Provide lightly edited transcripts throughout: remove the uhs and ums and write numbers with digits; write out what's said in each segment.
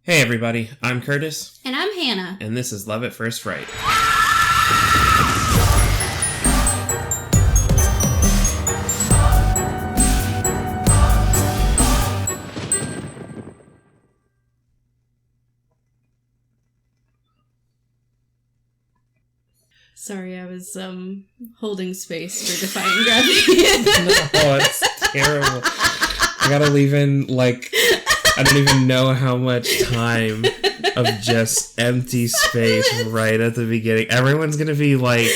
Hey everybody, I'm Curtis. And I'm Hannah. And this is Love at First Fright. Sorry, I was holding space for defying gravity. No, it's terrible. I gotta leave in, I don't even know how much time of just empty space right at the beginning. Everyone's gonna be like,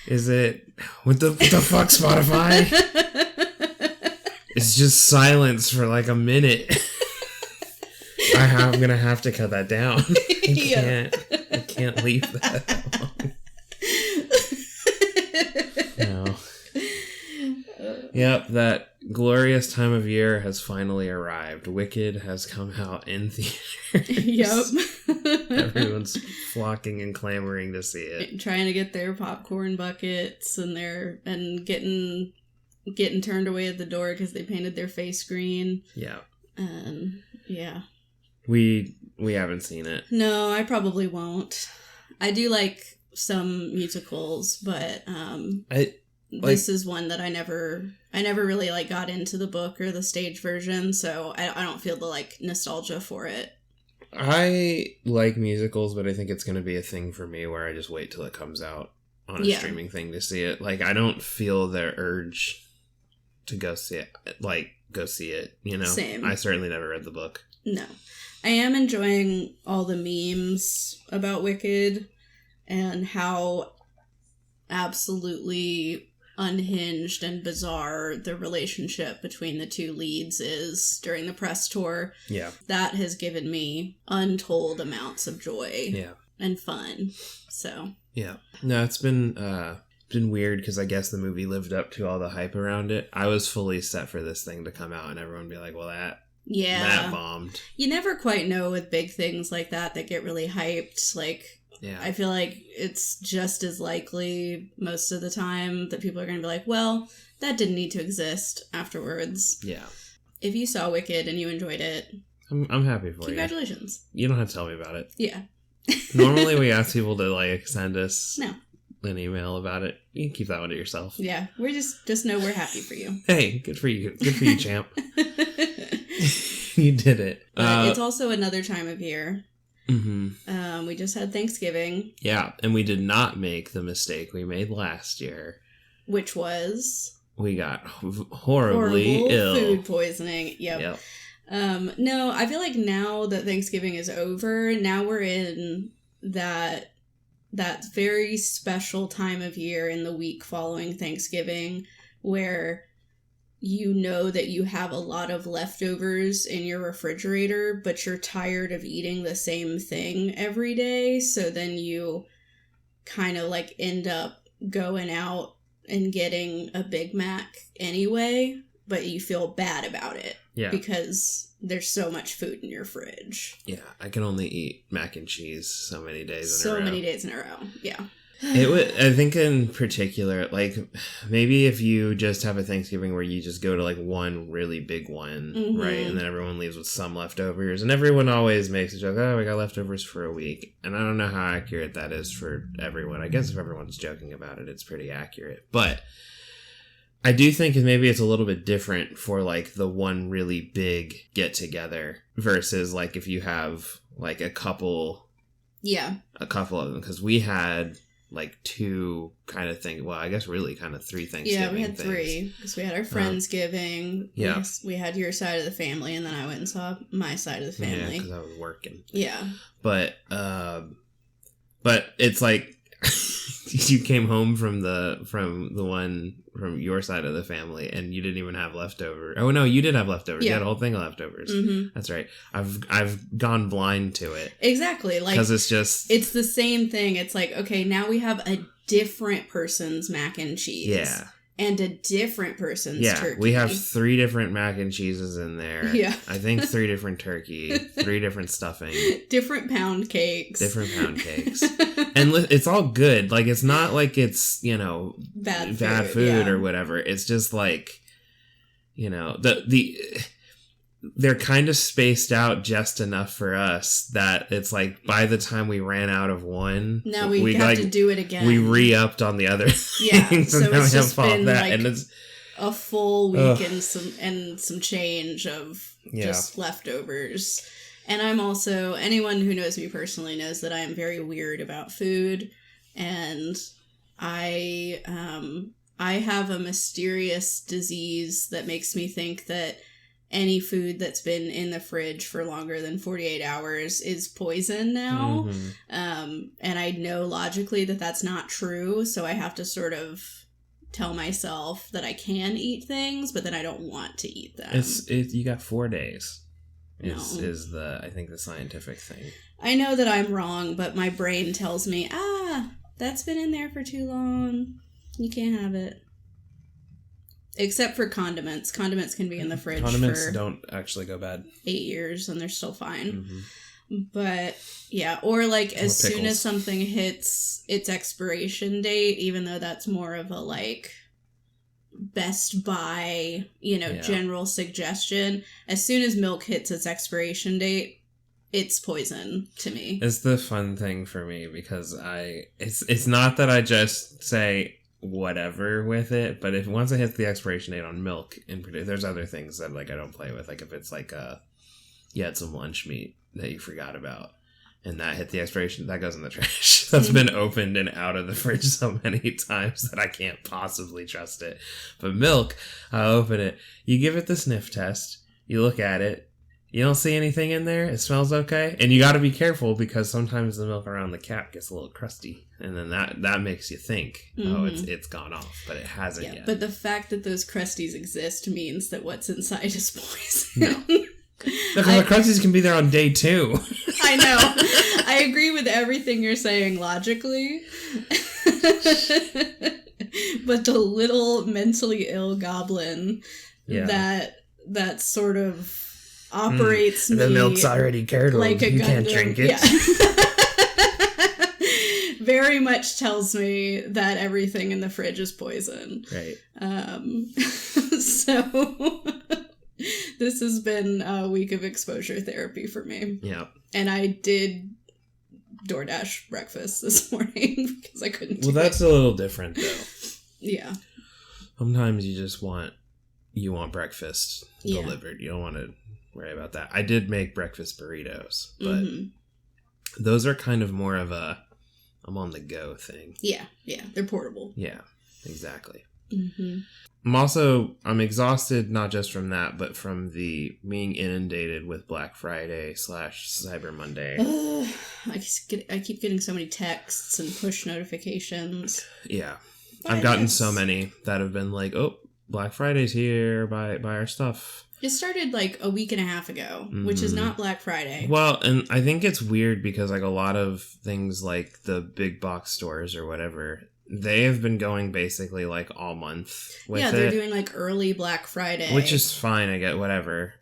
is it... What the fuck, Spotify? It's just silence for like a minute. I'm gonna have to cut that down. I can't leave that alone. No. Yep, that glorious time of year has finally arrived. Wicked has come out in theaters. Yep. Everyone's flocking and clamoring to see it. Trying to get their popcorn buckets and getting turned away at the door because they painted their face green. Yeah. Yeah. We haven't seen it. No, I probably won't. I do like some musicals, but this is one that I never really got into the book or the stage version, so I don't feel the nostalgia for it. I like musicals, but I think it's going to be a thing for me where I just wait till it comes out on a streaming thing to see it. I don't feel the urge to go see it, you know? Same. I certainly never read the book. No. I am enjoying all the memes about Wicked and how absolutely unhinged and bizarre the relationship between the two leads is during the press tour. Yeah. That has given me untold amounts of joy. Yeah. And fun. So. Yeah. No, it's been weird because I guess the movie lived up to all the hype around it. I was fully set for this thing to come out and everyone be like, well, that bombed. You never quite know with big things like that get really hyped. Yeah. I feel like it's just as likely most of the time that people are going to be like, well, that didn't need to exist afterwards. Yeah. If you saw Wicked and you enjoyed it, I'm happy for you. Congratulations. You don't have to tell me about it. Yeah. Normally we ask people to send us an email about it. You can keep that one to yourself. Yeah. We're just know we're happy for you. Hey, good for you. Good for you, champ. You did it. But it's also another time of year. Mm-hmm. We just had Thanksgiving. Yeah, and we did not make the mistake we made last year. Which was? We got horribly ill. Food poisoning. Yep. No, I feel like now that Thanksgiving is over, now we're in that very special time of year in the week following Thanksgiving where you know that you have a lot of leftovers in your refrigerator, but you're tired of eating the same thing every day. So then you kind of end up going out and getting a Big Mac anyway, but you feel bad about it. Yeah. Because there's so much food in your fridge. Yeah. I can only eat mac and cheese so many days in a row. So many days in a row. Yeah. I think in particular, maybe if you just have a Thanksgiving where you just go to one really big one, right? And then everyone leaves with some leftovers. And everyone always makes a joke, oh, we got leftovers for a week. And I don't know how accurate that is for everyone. I guess if everyone's joking about it, it's pretty accurate. But I do think maybe it's a little bit different for the one really big get together versus if you have a couple. Yeah. A couple of them. Because we had two kind of things. Well, I guess really kind of three Thanksgiving things. Yeah, we had things. Three. Because we had our Friendsgiving. Yeah. We had your side of the family, and then I went and saw my side of the family. Yeah, because I was working. Yeah. But it's you came home from your side of the family and you didn't even have leftovers. Oh no, you did have leftovers. Yeah. You had a whole thing of leftovers. Mm-hmm. That's right. I've gone blind to it. Exactly. Because it's the same thing. It's okay, now we have a different person's mac and cheese. Yeah. And a different person's turkey. We have 3 different mac and cheeses in there. Yeah. I think 3 different turkey, 3 different stuffing. Different pound cakes. And it's all good. It's not it's, bad food or whatever. It's just the they're kind of spaced out just enough for us that it's like by the time we ran out of one, now we have to do it again. We re-upped on the other things. So it's just been that, like and it's a full week and some change of just leftovers. And I'm also, anyone who knows me personally knows that I am very weird about food, and I have a mysterious disease that makes me think that any food that's been in the fridge for longer than 48 hours is poison now. Mm-hmm. And I know logically that that's not true, so I have to sort of tell myself that I can eat things, but then I don't want to eat them. You got 4 days. Is I think the scientific thing. I know that I'm wrong, but my brain tells me, that's been in there for too long. You can't have it. Except for condiments. Condiments can be in the fridge. Condiments don't actually go bad. 8 years and they're still fine. Mm-hmm. But yeah, or like as soon as something hits its expiration date, even though that's more of a like Best Buy, general suggestion, as soon as milk hits its expiration date, it's poison to me. It's the fun thing for me because it's not that I just say whatever with it, but if once it hits the expiration date on milk in particular, there's other things that like I don't play with. Like if it's like you had some lunch meat that you forgot about and that hit the expiration, that goes in the trash. That's been opened and out of the fridge so many times that I can't possibly trust it. But milk, I open it, you give it the sniff test, you look at it, you don't see anything in there, it smells okay, and you got to be careful because sometimes the milk around the cap gets a little crusty, and then that makes you think, it's gone off, but it hasn't yet. But the fact that those crusties exist means that what's inside is poison. No. The crusties can be there on day 2. I know. I agree with everything you're saying logically. But the little mentally ill goblin that sort of operates me. The milk's already curdled. Like a you Gundam. Can't drink it. Yeah. Very much tells me that everything in the fridge is poison. Right. So this has been a week of exposure therapy for me. Yeah. And I did DoorDash breakfast this morning because I couldn't Well, that's a little different, though. Yeah. Sometimes you just want breakfast delivered. You don't want to worry about that. I did make breakfast burritos, but those are kind of more of a I'm on the go thing. Yeah. They're portable. Yeah, exactly. Mm-hmm. I'm exhausted not just from that, but from the being inundated with Black Friday / Cyber Monday. I keep getting so many texts and push notifications. Yeah. I've gotten so many that have been like, oh, Black Friday's here, buy our stuff. It started like a week and a half ago, which is not Black Friday. Well, and I think it's weird because like a lot of things like the big box stores or whatever, they have been going basically like all month with it. They're doing like early Black Friday. Which is fine, I get whatever.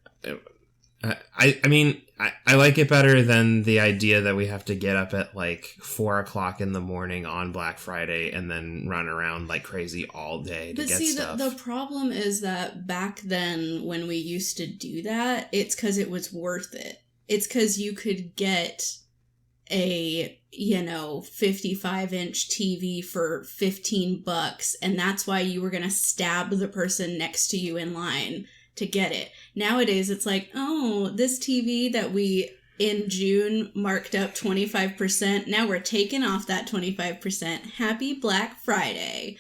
I mean, I like it better than the idea that we have to get up at like 4 o'clock in the morning on Black Friday and then run around like crazy all day to get stuff. But see, the problem is that back then when we used to do that, it's because it was worth it. It's because you could get a 55-inch TV for $15, and that's why you were gonna stab the person next to you in line to get it. Nowadays it's like, oh, this TV that we in June marked up 25%, now we're taking off that 25%. Happy Black Friday.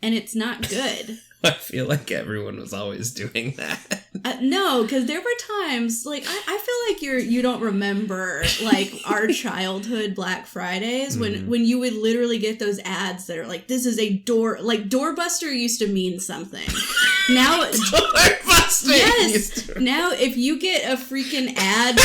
And it's not good. I feel like everyone was always doing that. No, because there were times, like, I feel like you don't remember, like, our childhood Black Fridays when you would literally get those ads that are like, this is a doorbuster used to mean something. Now, doorbuster. Yes. Now, if you get a freaking ad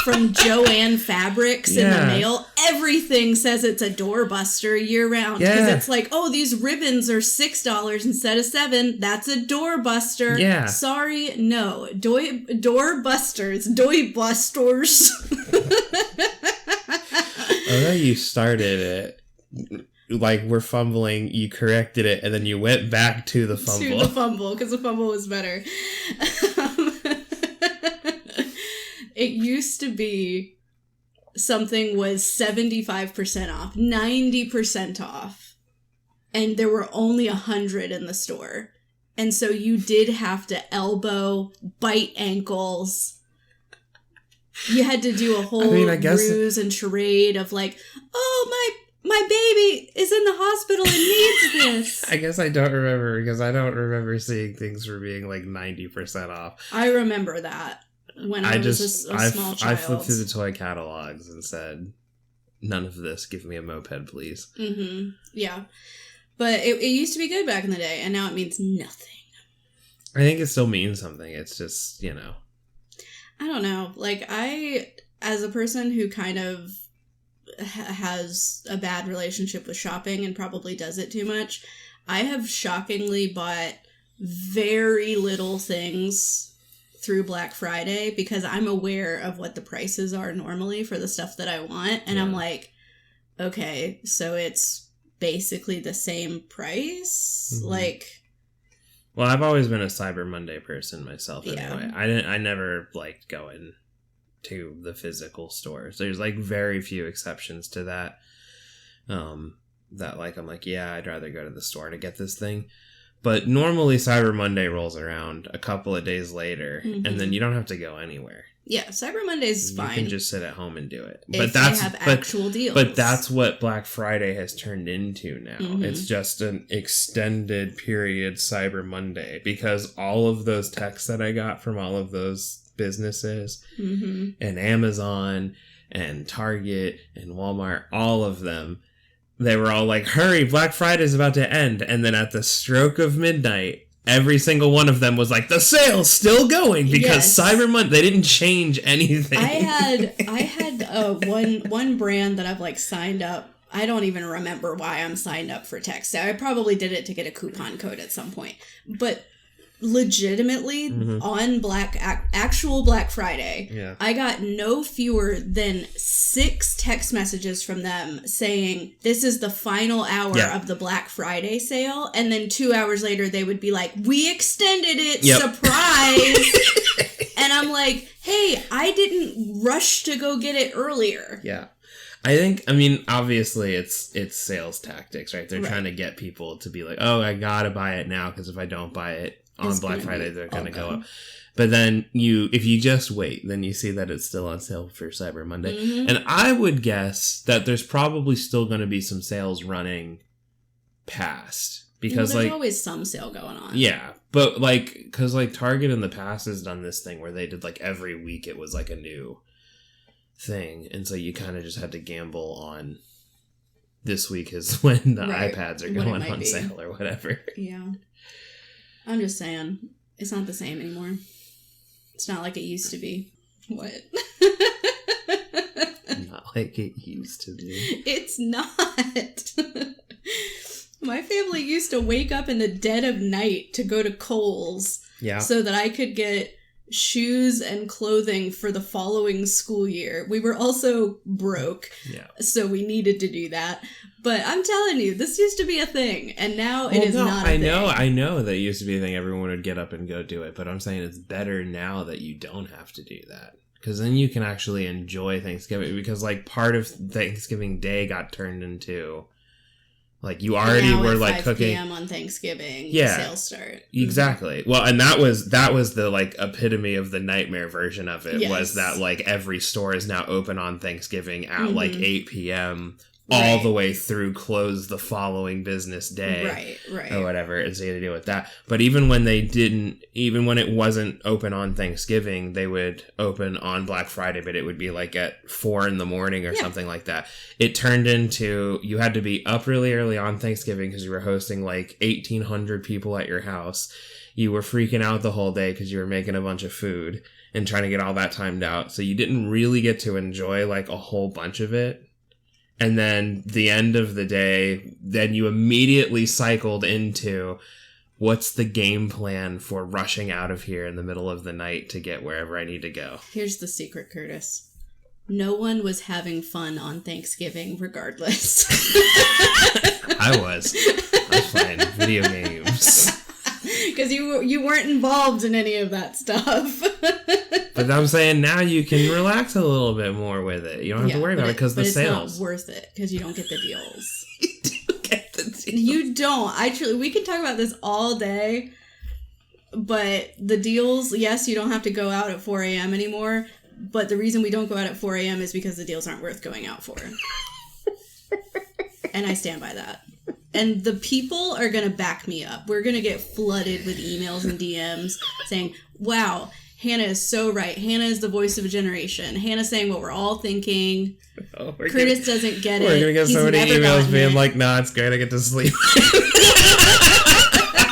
from Joanne Fabrics in the mail, everything says it's a doorbuster year round. Because it's like, oh, these ribbons are $6 instead of $7. That's a doorbuster. Yeah. Sorry, no. Doorbusters. Oh, no, you started it. Like, we're fumbling, you corrected it, and then you went back to the fumble. Because the fumble was better. it used to be something was 75% off, 90% off, and there were only 100 in the store. And so you did have to elbow, bite ankles. You had to do a whole ruse and charade of like, oh, my baby is in the hospital and needs this. I guess I don't remember, because I don't remember seeing things for being like 90% off. I remember that when I was a small child. I flipped through the toy catalogs and said, none of this, give me a moped, please. Mm-hmm. Yeah. But it used to be good back in the day, and now it means nothing. I think it still means something. It's just, you know. I don't know. Like, as a person who kind of has a bad relationship with shopping and probably does it too much, I have shockingly bought very little things through Black Friday because I'm aware of what the prices are normally for the stuff that I want. And I'm like, okay, so it's basically the same price? Mm-hmm. Like... Well, I've always been a Cyber Monday person myself anyway. Yeah. I never liked going to the physical stores. There's like very few exceptions to that. That like, I'm like, yeah, I'd rather go to the store to get this thing. But normally Cyber Monday rolls around a couple of days later, and then you don't have to go anywhere. Yeah, Cyber Monday's fine. You can just sit at home and do it. If they have actual deals. But that's what Black Friday has turned into now. Mm-hmm. It's just an extended period Cyber Monday, because all of those texts that I got from all of those businesses and Amazon and Target and Walmart, all of them, they were all like, hurry, Black Friday's about to end. And then at the stroke of midnight, every single one of them was like, the sale's still going, because Cyber Monday, they didn't change anything. I had one brand that I've like signed up. I don't even remember why I'm signed up for text. I probably did it to get a coupon code at some point. But legitimately on actual Black Friday, I got no fewer than 6 text messages from them saying this is the final hour of the Black Friday sale, and then 2 hours later they would be like, we extended it, surprise. And I'm like, hey, I didn't rush to go get it earlier. I mean, obviously it's sales tactics, right? They're trying to get people to be like, oh, I gotta buy it now, because if I don't buy it on Black Friday, they're going to go up. But then if you just wait, then you see that it's still on sale for Cyber Monday. Mm-hmm. And I would guess that there's probably still going to be some sales running past. Because there's always some sale going on. Yeah. But like, because like Target in the past has done this thing where they did like every week it was like a new thing. And so you kind of just had to gamble on this week is when the iPads are going on sale or whatever. Yeah. I'm just saying, it's not the same anymore. It's not like it used to be. What? Not like it used to be. It's not. My family used to wake up in the dead of night to go to Kohl's so that I could get shoes and clothing for the following school year. We were also broke, so we needed to do that. But I'm telling you, this used to be a thing, and now it is not a thing. I know that it used to be a thing. Everyone would get up and go do it, but I'm saying it's better now that you don't have to do that. Because then you can actually enjoy Thanksgiving, because like part of Thanksgiving Day got turned into... Like, you already were, like, 5 cooking... 5 p.m. on Thanksgiving, sales start. Exactly. Well, and that was the, like, epitome of the nightmare version of it, was that, like, every store is now open on Thanksgiving at, like, 8 p.m., all the way through close the following business day. Right. Or whatever, and so you had to deal with that. But even when it wasn't open on Thanksgiving, they would open on Black Friday, but it would be like at 4 a.m. or something like that. It turned into, you had to be up really early on Thanksgiving because you were hosting like 1,800 people at your house. You were freaking out the whole day because you were making a bunch of food and trying to get all that timed out. So you didn't really get to enjoy like a whole bunch of it. And then the end of the day, then you immediately cycled into what's the game plan for rushing out of here in the middle of the night to get wherever I need to go. Here's the secret, Curtis. No one was having fun on Thanksgiving regardless. I was playing video games. Because you weren't involved in any of that stuff. But I'm saying now you can relax a little bit more with it. You don't have to worry about it because the sales. It's not worth it because you don't get the deals. You do get the deals. You don't. We could talk about this all day, but the deals, yes, you don't have to go out at 4 a.m. anymore, but the reason we don't go out at 4 a.m. is because the deals aren't worth going out for. And I stand by that. And the people are going to back me up. We're going to get flooded with emails and DMs saying, wow, Hannah is so right. Hannah is the voice of a generation. Hannah's saying what we're all thinking. Oh, Curtis doesn't get it. We're going to get so many emails being like, nah, it's great. I get to sleep.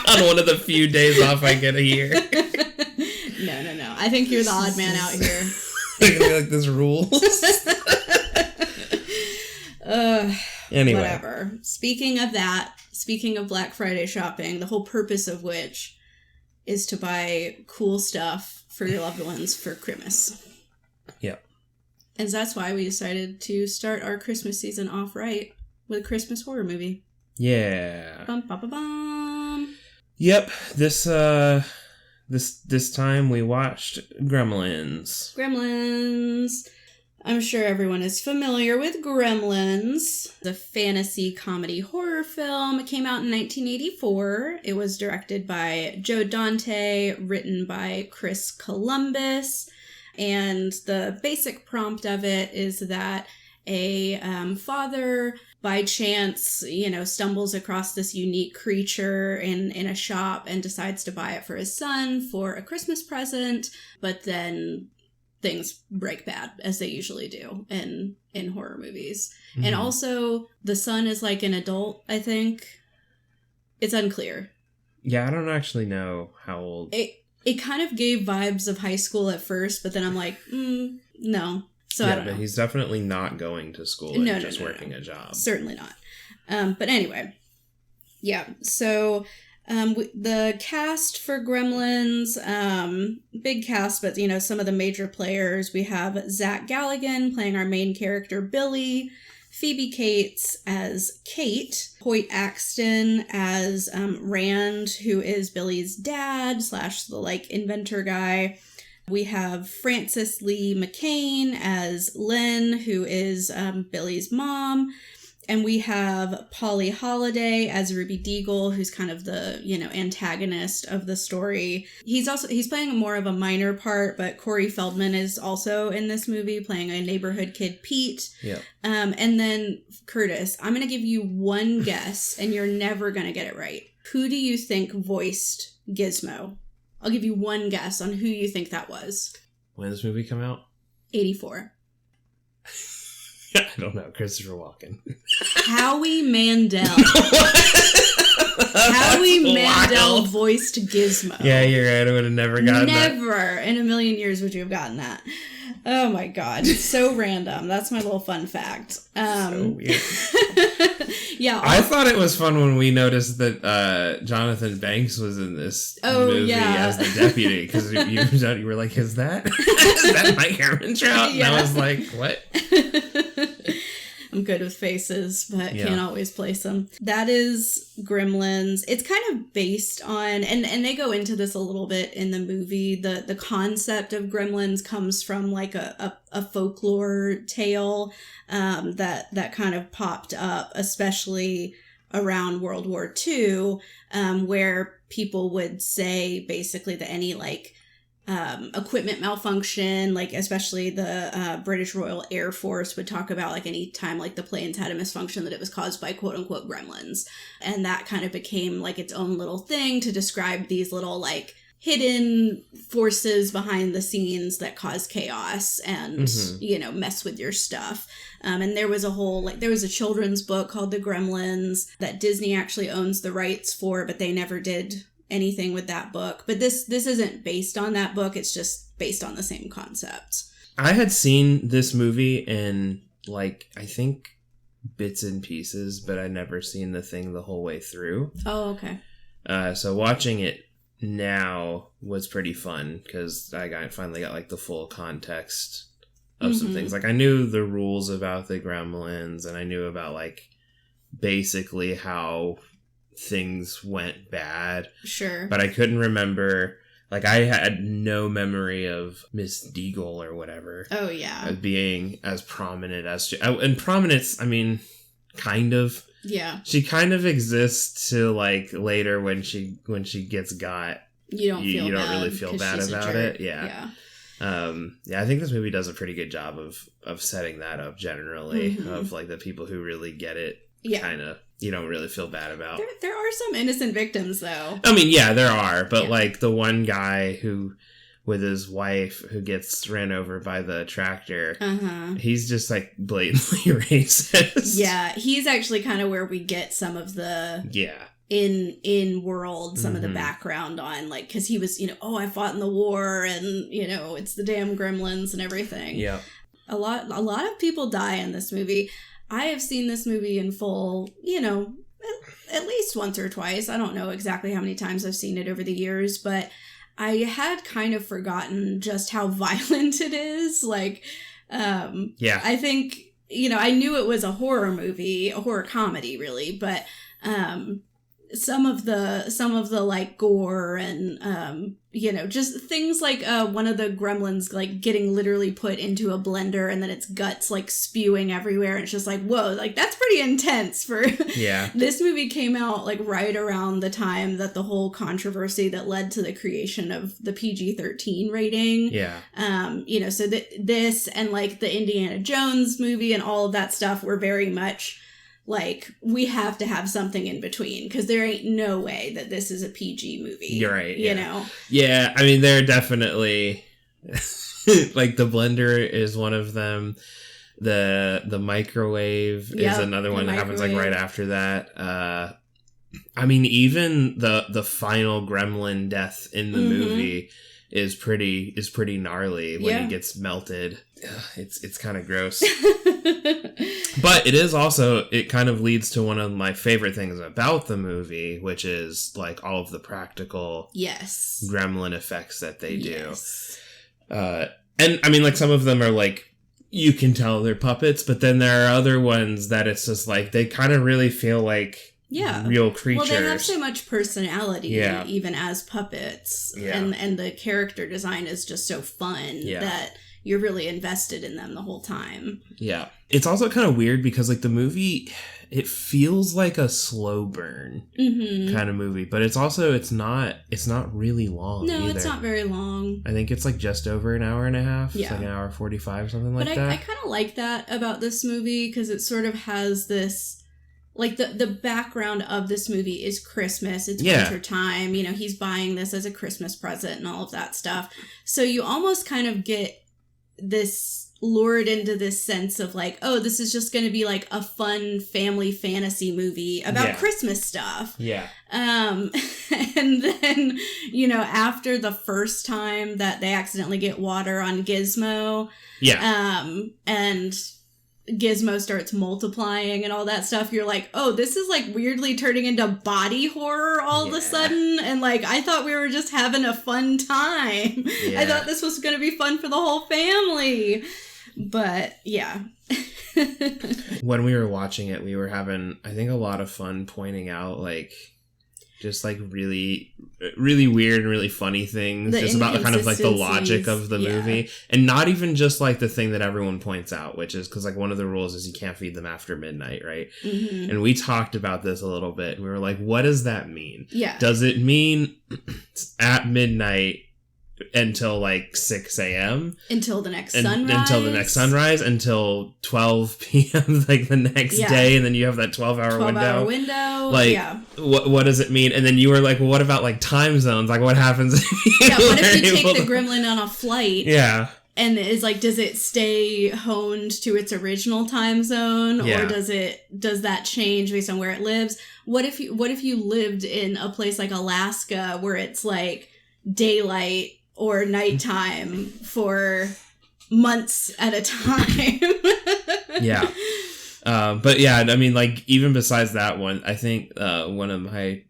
On one of the few days off I get a year. No. I think you're the odd man out here. Like this rules. Anyway. Whatever. Speaking of Black Friday shopping, the whole purpose of which is to buy cool stuff for your loved ones for Christmas. Yep. And that's why we decided to start our Christmas season off right with a Christmas horror movie. Yeah. Bum, bum, bum, bum. Yep. This time we watched Gremlins. I'm sure everyone is familiar with Gremlins, the fantasy comedy horror film. It came out in 1984. It was directed by Joe Dante, written by Chris Columbus, and the basic prompt of it is that a father, by chance, stumbles across this unique creature in a shop and decides to buy it for his son for a Christmas present, but then things break bad, as they usually do in horror movies. Mm-hmm. And also, the son is like an adult, I think. It's unclear. Yeah, I don't actually know how old. It kind of gave vibes of high school at first, but then I'm like, no. So I don't know. But he's definitely not going to school and just working a job. Certainly not. But anyway, yeah. So the cast for Gremlins, big cast, but some of the major players. We have Zach Galligan playing our main character Billy, Phoebe Cates as Kate, Hoyt Axton as Rand, who is Billy's dad / the inventor guy. We have Frances Lee McCain as Lynn, who is Billy's mom. And we have Polly Holiday as Ruby Deagle, who's kind of the, antagonist of the story. He's playing more of a minor part, but Corey Feldman is also in this movie playing a neighborhood kid, Pete. Yeah. And then Curtis, I'm going to give you one guess, and you're never going to get it right. Who do you think voiced Gizmo? I'll give you one guess on who you think that was. When did this movie come out? 84. I don't know. Christopher Walken. Howie Mandel. Howie Mandel voiced Gizmo. Yeah, you're right. I would have never gotten that. Never in a million years would you have gotten that. Oh my god. So random. That's my little fun fact. So weird. Yeah. I thought it was fun when we noticed that Jonathan Banks was in this movie as the deputy. Because you were like, is that Mike Hermantrout? Yeah. And I was like, what? I'm good with faces, but can't always place them. That is Gremlins. It's kind of based on, and they go into this a little bit in the movie, the concept of Gremlins comes from like a folklore tale that kind of popped up, especially around World War II, where people would say basically that any equipment malfunction, especially the British Royal Air Force would talk about any time the planes had a misfunction that it was caused by quote unquote gremlins. And that kind of became its own little thing to describe these little hidden forces behind the scenes that cause chaos and, mess with your stuff. And there was a whole, there was a children's book called The Gremlins that Disney actually owns the rights for, but they never did anything with that book. But this isn't based on that book. It's just based on the same concept. I had seen this movie in I think bits and pieces, but I'd never seen the thing the whole way through. Oh, okay. So watching it now was pretty fun because I finally got the full context of some things. I knew the rules about the Gremlins, and I knew about basically how things went bad. Sure. But I couldn't remember. Like, I had no memory of Miss Deagle or whatever. Oh, yeah. As being as prominent as she... And prominence, I mean, kind of. Yeah. She kind of exists to, like, later when she gets got. You don't really feel bad about it. Yeah. I think this movie does a pretty good job of setting that up generally. Mm-hmm. Of, like, the people who really get it. Yeah. Kind of, you don't really feel bad about. There are some innocent victims, though. I mean, yeah, there are. But, like, the one guy who, with his wife, who gets ran over by the tractor, he's just, like, blatantly racist. Yeah, he's actually kind of where we get some of the... Yeah. In world, some of the background on, like, because he was, I fought in the war, and, it's the damn Gremlins and everything. Yeah. A lot of people die in this movie. I have seen this movie in full, at least once or twice. I don't know exactly how many times I've seen it over the years, but I had kind of forgotten just how violent it is. Like, I think, I knew it was a horror movie, a horror comedy, really, but some of the like gore and just things like one of the gremlins like getting literally put into a blender and then its guts like spewing everywhere, and it's just like, whoa, like that's pretty intense for This movie came out like right around the time that the whole controversy that led to the creation of the PG-13 rating. So this and like the Indiana Jones movie and all of that stuff were very much like, we have to have something in between, because there ain't no way that this is a PG movie. You're right. You know? Yeah, I mean, they're definitely... like, the blender is one of them. The microwave is another one that happens, like, right after that. I mean, even the final gremlin death in the movie is pretty gnarly when he gets melted. It's kind of gross. But it is also, it kind of leads to one of my favorite things about the movie, which is like all of the practical gremlin effects that they do. And I mean, like, some of them are like, you can tell they're puppets, but then there are other ones that it's just like, they kind of really feel like real creatures. Well, they have so much personality, even as puppets. And the character design is just so fun that you're really invested in them the whole time. Yeah. It's also kind of weird because, like, the movie, it feels like a slow burn kind of movie, but it's not really long either. It's not very long. I think it's, like, just over an hour and a half. Yeah. It's like an hour 45, something like that. I kind of like that about this movie, because it sort of has this... Like, the background of this movie is Christmas. It's winter time. He's buying this as a Christmas present and all of that stuff. So you almost kind of get this lured into this sense of like, oh, this is just going to be like a fun family fantasy movie about Christmas stuff. Yeah. And then, after the first time that they accidentally get water on Gizmo. Yeah. And Gizmo starts multiplying and all that stuff, you're like, oh, this is like weirdly turning into body horror all of a sudden, and like, I thought we were just having a fun time. I thought this was going to be fun for the whole family, but when we were watching it, we were having, I think, a lot of fun pointing out like just like really, really weird and really funny things just about kind of like the logic of the movie, and not even just like the thing that everyone points out, which is because like one of the rules is you can't feed them after midnight, right? And we talked about this a little bit, and we were like, what does that mean? Does it mean at midnight until like 6 a.m. until the next sunrise, until 12 p.m. like the next day, and then you have that 12-hour window. Like, what does it mean? And then you were like, well, what about like time zones? Like, what happes if what if you take the gremlin on a flight? And it's like, does it stay honed to its original time zone, or does that change based on where it lives? What if you lived in a place like Alaska where it's like daylight or nighttime for months at a time? But yeah, I mean, like, even besides that one, I think one of my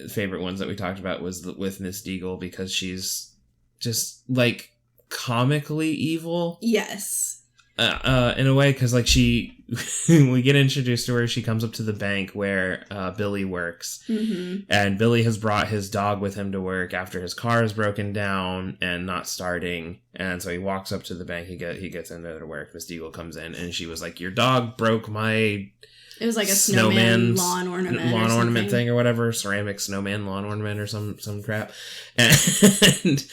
favorite ones that we talked about was with Miss Deagle, because she's just like comically evil. Yes. In a way, because like we get introduced to her. She comes up to the bank where Billy works, and Billy has brought his dog with him to work after his car is broken down and not starting. And so he walks up to the bank. He gets in there to work. Miss Deagle comes in, and she was like, "Your dog broke my." It was like a snowman lawn ornament thing or whatever, ceramic snowman lawn ornament or some crap, and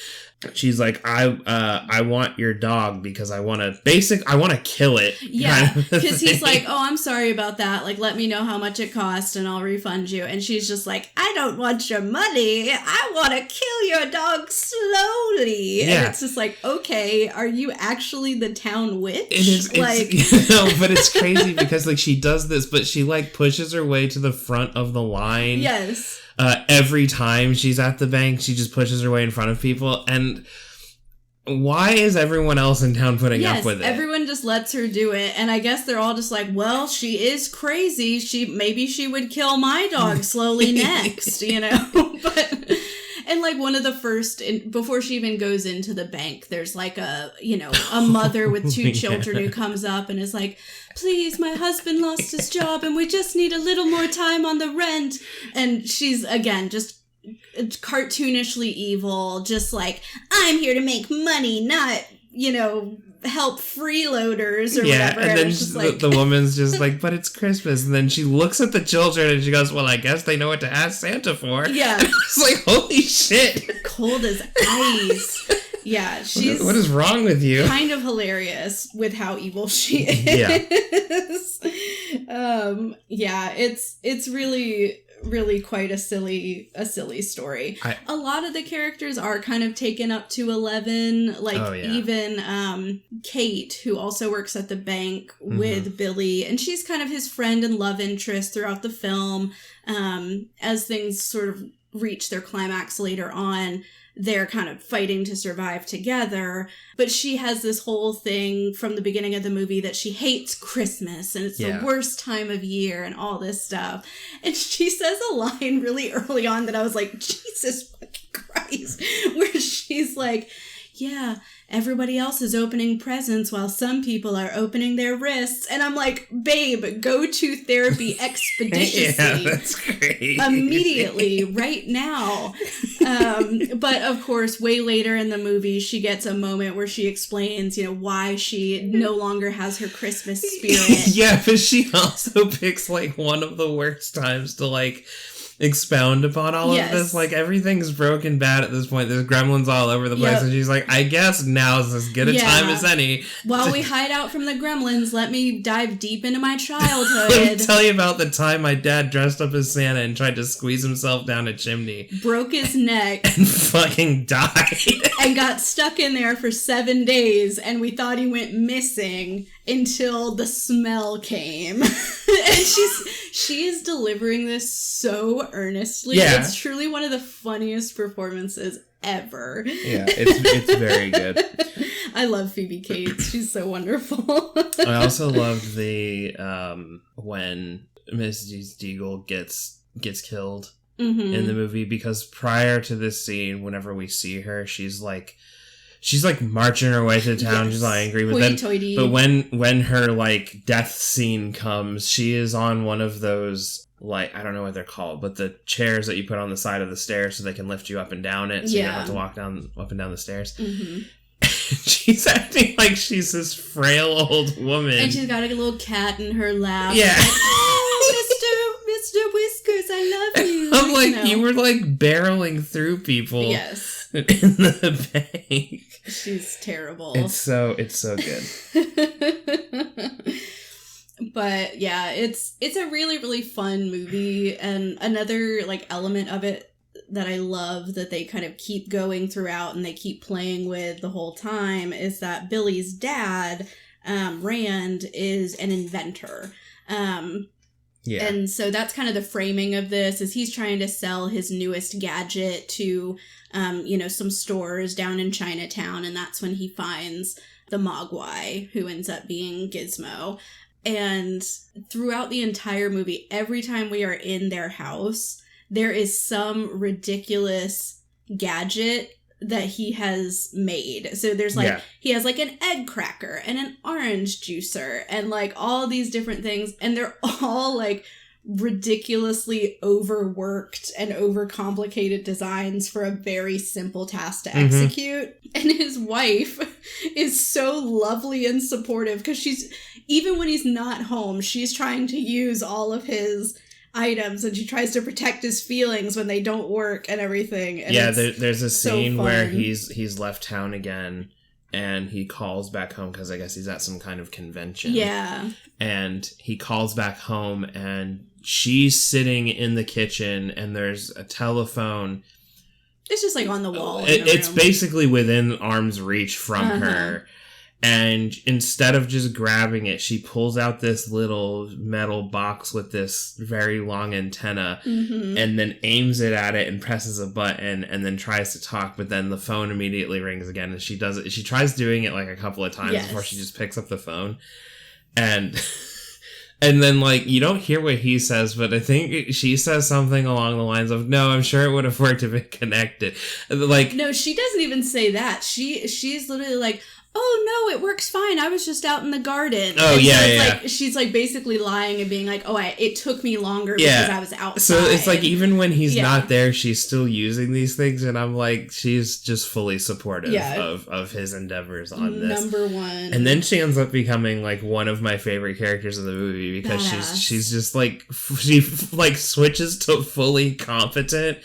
she's like, I want your dog because I want to kill it. Yeah, because he's like, oh, I'm sorry about that. Like, let me know how much it cost and I'll refund you. And she's just like, I don't want your money. I want to kill your dog slowly. Yeah. And it's just like, okay, are you actually the town witch? It is, like, but it's crazy because like she does this, but she like pushes her way to the front of the line. Yes. Every time she's at the bank, she just pushes her way in front of people. And why is everyone else in town putting up with it? Everyone just lets her do it. And I guess they're all just like, well, she is crazy. Maybe she would kill my dog slowly next, you know? But... And, like, one of the first, before she even goes into the bank, there's, like, a mother with two children who comes up and is like, please, my husband lost his job and we just need a little more time on the rent. And she's, again, just cartoonishly evil, just like, I'm here to make money, not, help freeloaders or whatever. And then the woman's just like, but it's Christmas. And then she looks at the children and she goes, well, I guess they know what to ask Santa for. Yeah. It's like, holy shit. Cold as ice. Yeah, she's... What is wrong with you? Kind of hilarious with how evil she is. Yeah. It's really quite a silly story. A lot of the characters are kind of taken up to 11, like even Kate, who also works at the bank with Billy, and she's kind of his friend and love interest throughout the film. As things sort of reach their climax later on, they're kind of fighting to survive together. But she has this whole thing from the beginning of the movie that she hates Christmas and it's the worst time of year and all this stuff. And she says a line really early on that I was like, Jesus fucking Christ, where she's like, yeah, everybody else is opening presents while some people are opening their wrists. And I'm like, babe, go to therapy expeditiously. Yeah, that's great. Immediately, right now. But of course, way later in the movie, she gets a moment where she explains, why she no longer has her Christmas spirit. Yeah, but she also picks like one of the worst times to like expound upon all of this. Like, everything's broken bad at this point. There's gremlins all over the place, and she's like, I guess now's as good a time as any. While we hide out from the gremlins, let me dive deep into my childhood. Let me tell you about the time my dad dressed up as Santa and tried to squeeze himself down a chimney. Broke his neck. And fucking died. And got stuck in there for 7 days, and we thought he went missing until the smell came. And she is delivering this so earnestly. Yeah. It's truly one of the funniest performances ever. Yeah, it's very good. I love Phoebe Cates. She's so wonderful. I also loved the when Mrs. Deagle gets killed in the movie, because prior to this scene, whenever we see her, she's like marching her way through town. Yes. She's all angry. But when her like death scene comes, she is on one of those, like, I don't know what they're called, but the chairs that you put on the side of the stairs so they can lift you up and down it, so you don't have to walk up and down the stairs. She's acting like she's this frail old woman, and she's got a little cat in her lap. Yeah. Like, oh, Mr. Whiskers, I love you. I'm like, you were like barreling through people. Yes. In the bank. She's terrible. It's so good. But yeah, it's a really, really fun movie, and another like element of it that I love that they kind of keep going throughout and they keep playing with the whole time is that Billy's dad, Rand, is an inventor. Yeah. And so that's kind of the framing of this, is he's trying to sell his newest gadget to, some stores down in Chinatown. And that's when he finds the Mogwai, who ends up being Gizmo. And throughout the entire movie, every time we are in their house, there is some ridiculous gadget that he has made. So there's like, he has like an egg cracker and an orange juicer and like all these different things. And they're all like ridiculously overworked and overcomplicated designs for a very simple task to execute. And his wife is so lovely and supportive because she's, even when he's not home, she's trying to use all of his items and she tries to protect his feelings when they don't work and everything. And there's a scene where he's left town again and he calls back home because I guess he's at some kind of convention. Yeah. And he calls back home and she's sitting in the kitchen and there's a telephone. It's just like on the wall. It's basically within arm's reach from her. And instead of just grabbing it, she pulls out this little metal box with this very long antenna and then aims it at it and presses a button and then tries to talk. But then the phone immediately rings again. And she does it. She tries doing it like a couple of times before she just picks up the phone. And then, like, you don't hear what he says, but I think she says something along the lines of, no, I'm sure it would have worked if it connected. Like, no, she doesn't even say that. She's literally like, oh, no, it works fine. I was just out in the garden. Oh, and so like, she's, like, basically lying and being like, it took me longer because I was outside. So it's like, even when he's not there, she's still using these things. And I'm like, she's just fully supportive of his endeavors on this. Number one. And then she ends up becoming, like, one of my favorite characters of the movie because she's just, like, she, like, switches to fully competent.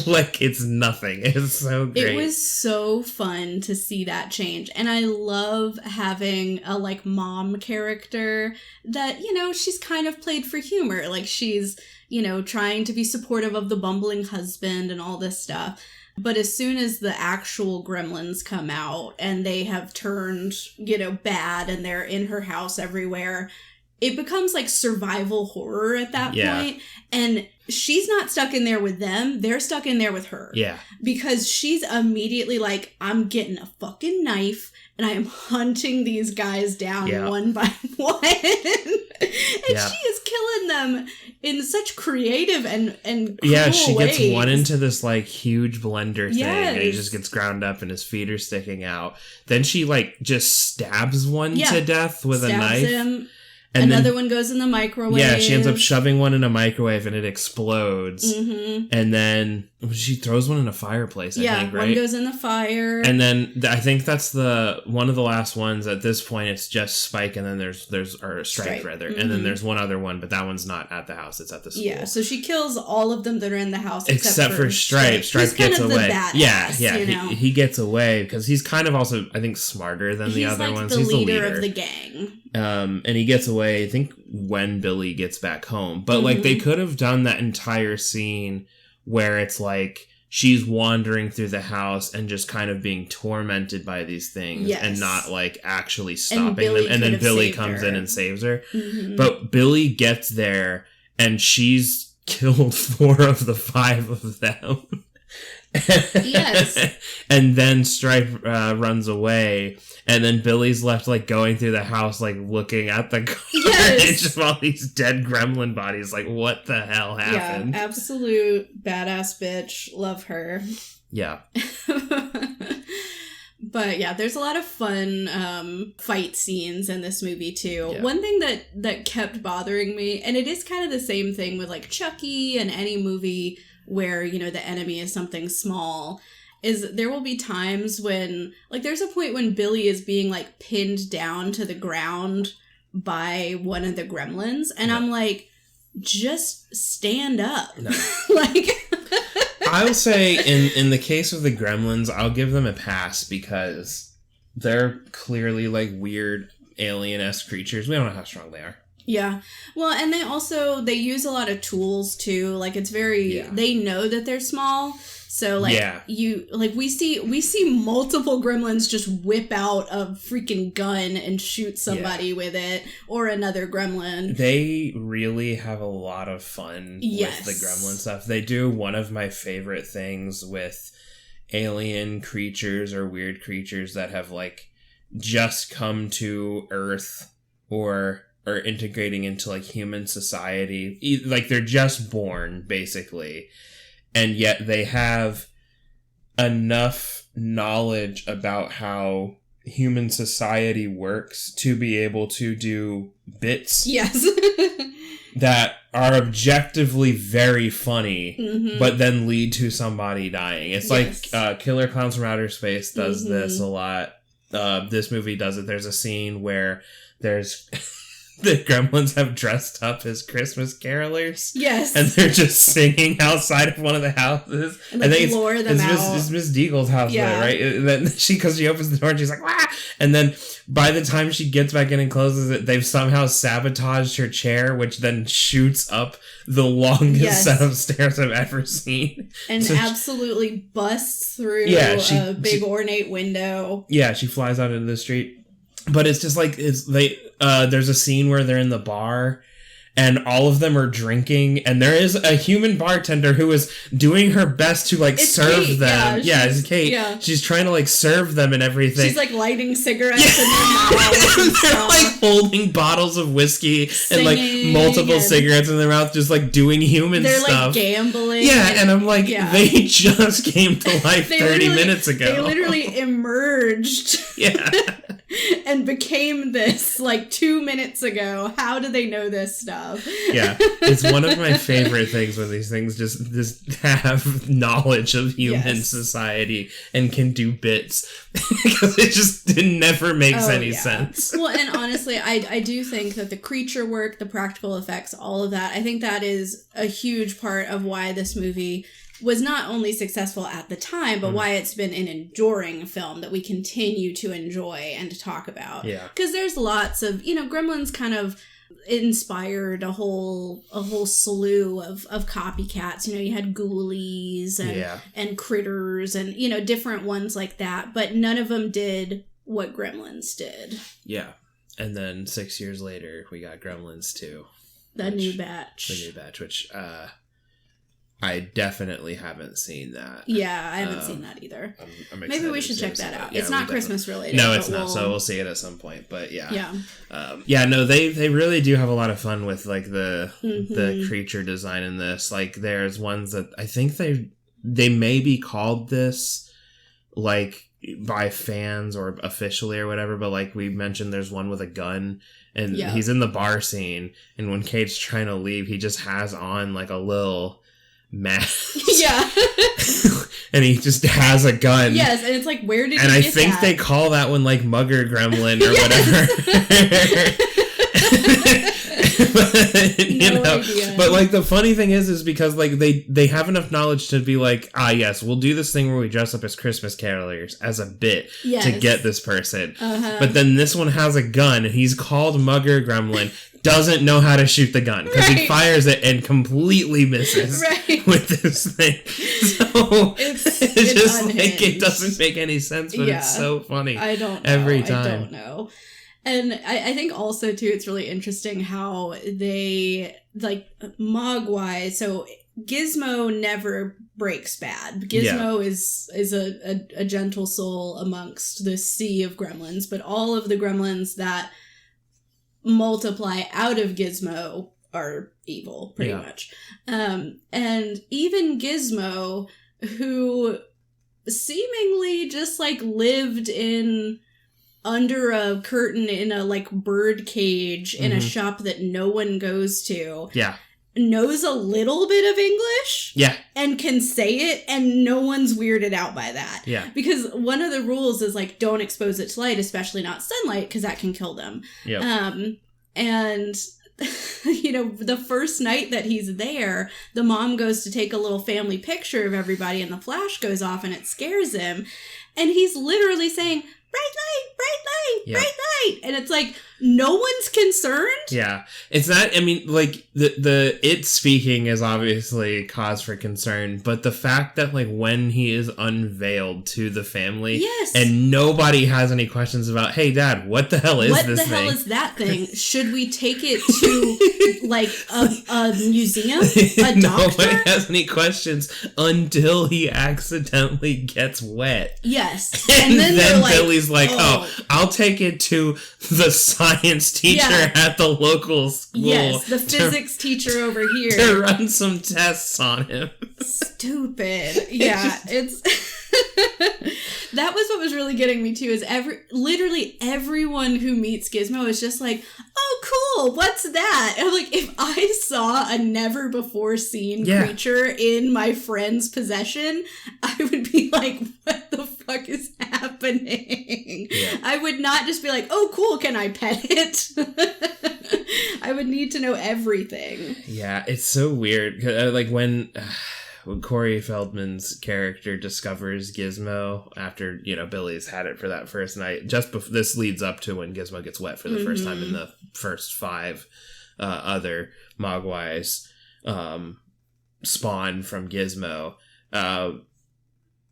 Like, it's nothing. It's so great. It was so fun to see that change. And I love having a, like, mom character that, you know, she's kind of played for humor. Like, she's, you know, trying to be supportive of the bumbling husband and all this stuff. But as soon as the actual gremlins come out and they have turned, you know, bad and they're in her house everywhere, it becomes, like, survival horror at that point. And she's not stuck in there with them. They're stuck in there with her. Yeah. Because she's immediately like, I'm getting a fucking knife and I am hunting these guys down one by one. And she is killing them in such creative and cool she ways. Gets one into this, like, huge blender thing and he just gets ground up and his feet are sticking out. Then she, like, just stabs one to death with a knife. Him. And another one goes in the microwave. Yeah, she ends up shoving one in a microwave and it explodes. And then she throws one in a fireplace, I think, right? One goes in the fire. And then I think that's one of the last ones. At this point, it's just Spike and then there's Stripe rather. And then there's one other one, but that one's not at the house. It's at the school. Yeah, so she kills all of them that are in the house except for Stripe. Stripe gets away. Badass, he gets away because he's kind of also, I think, smarter than the other ones. He's the leader of the gang. And he gets away, I think, when Billy gets back home. But, like, they could have done that entire scene where it's, like, she's wandering through the house and just kind of being tormented by these things and not, like, actually stopping them. And then Billy comes in and saves her. But Billy gets there and she's killed 4 of the 5 of them. And then Stripe runs away, and then Billy's left, like, going through the house, like, looking at the carnage of all these dead gremlin bodies. Like, what the hell happened? Yeah, absolute badass bitch. Love her. Yeah. But yeah, there's a lot of fun fight scenes in this movie too. Yeah. One thing that kept bothering me, and it is kind of the same thing with, like, Chucky and any movie where, you know, the enemy is something small, is there will be times when, like, there's a point when Billy is being, like, pinned down to the ground by one of the gremlins, and I'm like, just stand up. No. Like, I'll say in the case of the gremlins, I'll give them a pass because they're clearly, like, weird alien-esque creatures. We don't know how strong they are. Yeah. Well, and they use a lot of tools too. Like, it's very, they know that they're small. So, like, we see multiple gremlins just whip out a freaking gun and shoot somebody with it, or another gremlin. They really have a lot of fun with the gremlin stuff. They do one of my favorite things with alien creatures or weird creatures that have, like, just come to Earth or integrating into, like, human society. Like, they're just born, basically. And yet they have enough knowledge about how human society works to be able to do bits. Yes. that are objectively very funny, but then lead to somebody dying. It's like Killer Clowns from Outer Space does this a lot. This movie does it. There's a scene where there's the Gremlins have dressed up as Christmas carolers. Yes. And they're just singing outside of one of the houses. And I think it's Miss Deagle's house, there, right? And then because she opens the door and she's like, "Wah!" And then by the time she gets back in and closes it, they've somehow sabotaged her chair, which then shoots up the longest set of stairs I've ever seen. And so absolutely busts through a big ornate window. Yeah, she flies out into the street. But it's just like, there's a scene where they're in the bar and all of them are drinking, and there is a human bartender who is doing her best to serve Kate, them. It's Kate. Yeah. She's trying to serve them and everything. She's lighting cigarettes in their mouths. They're holding bottles of whiskey and multiple cigarettes in their mouth, just doing human stuff. They're gambling. Yeah, and I'm like, they just came to life 30 minutes ago. They literally emerged. Yeah. And became this 2 minutes ago. How do they know this stuff? Yeah, it's one of my favorite things when these things just have knowledge of human society and can do bits, because it never makes any sense. Well, and honestly, I do think that the creature work, the practical effects, all of that, I think that is a huge part of why this movie was not only successful at the time, but why it's been an enduring film that we continue to enjoy and to talk about. Yeah. Because there's lots of, Gremlins kind of inspired a whole slew of copycats. You had Ghoulies and Critters and, different ones like that, but none of them did what Gremlins did. Yeah. And then 6 years later, we got Gremlins 2. The new batch, which, I definitely haven't seen that. Yeah, I haven't seen that either. I'm Maybe we should check that out. Yeah, it's not Christmas related. No, it's not. So we'll see it at some point. But yeah. No, they really do have a lot of fun with the creature design in this. There's ones that I think they may be called this by fans or officially or whatever. But we mentioned, there's one with a gun. And he's in the bar scene. And when Kate's trying to leave, he just has on a little mask. Yeah. And he just has a gun. Yes, and it's where did he get I think they call that one Mugger Gremlin or whatever. Idea. But the funny thing is because they have ugh knowledge to be yes, we'll do this thing where we dress up as Christmas carolers as a bit to get this person. But then this one has a gun and he's called Mugger Gremlin, doesn't know how to shoot the gun because he fires it and completely misses with this thing. So it's just unhinged. It doesn't make any sense, but it's so funny. I don't know. Every time. I don't know. And I think also, too, it's really interesting how they, Mogwai, so Gizmo never breaks bad. Gizmo is a gentle soul amongst this sea of gremlins, but all of the gremlins that multiply out of Gizmo are evil, pretty much. And even Gizmo, who seemingly just, lived under a curtain in a bird cage in a shop that no one goes to. Yeah. Knows a little bit of English. Yeah. And can say it, and no one's weirded out by that. Yeah. Because one of the rules is don't expose it to light, especially not sunlight, because that can kill them. Yeah. And the first night that he's there, the mom goes to take a little family picture of everybody, and the flash goes off and it scares him. And he's literally saying, bright light, bright light, bright light. And it's no one's concerned. Yeah. It's not, the it speaking is obviously cause for concern, but the fact that, when he is unveiled to the family, and nobody has any questions about, hey, Dad, what the hell is this thing? What the hell is that thing? Should we take it to, a museum? A doctor? Nobody has any questions until he accidentally gets wet. Yes. And then Billy's I'll take it to the science teacher at the local school. Yes, the physics teacher over here. To run some tests on him. Stupid. Yeah, it's That was what was really getting me too, is literally everyone who meets Gizmo is just like, oh cool, what's that? And I'm like, if I saw a never before seen creature in my friend's possession, I would be like, what the fuck is happening? Yeah. I would not just be like, oh cool, can I pet it? I would need to know everything. Yeah, it's so weird. Like when Corey Feldman's character discovers Gizmo after, Billy's had it for that first night. This leads up to when Gizmo gets wet for the first time in the first 5 other Mogwais spawn from Gizmo.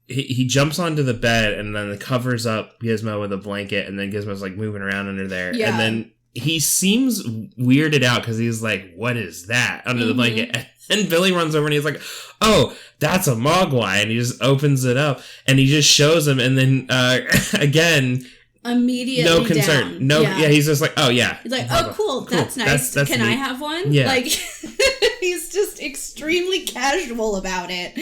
He jumps onto the bed and then covers up Gizmo with a blanket, and then Gizmo's like moving around under there. Yeah. And then he seems weirded out because he's like, what is that under the blanket? And Billy runs over and he's like, oh, that's a Mogwai. And he just opens it up and he just shows him. And then, again, immediately no concern. Down. No, yeah, he's just like, oh, yeah. He's like, oh, cool. That's nice. That's Can neat. I have one? Yeah. Like, he's just extremely casual about it.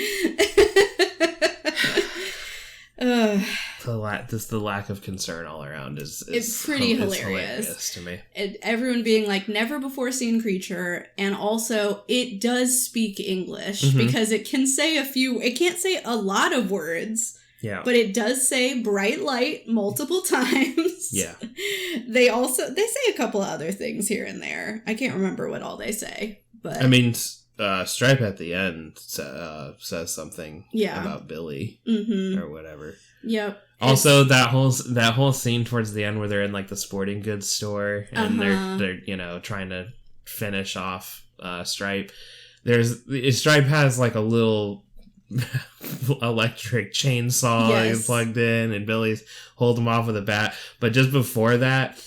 The lack of concern all around is it's pretty hilarious to me. Everyone being like, never before seen creature, and also it does speak English because it can say it can't say a lot of words. Yeah. But it does say bright light multiple times. Yeah. They say a couple of other things here and there. I can't remember what all they say, but I mean, Stripe at the end says something about Billy or whatever. Yep. Also, that whole scene towards the end where they're in like the sporting goods store and they're trying to finish off Stripe. Stripe has like a little electric chainsaw plugged in, and Billy's holding him off with a bat. But just before that,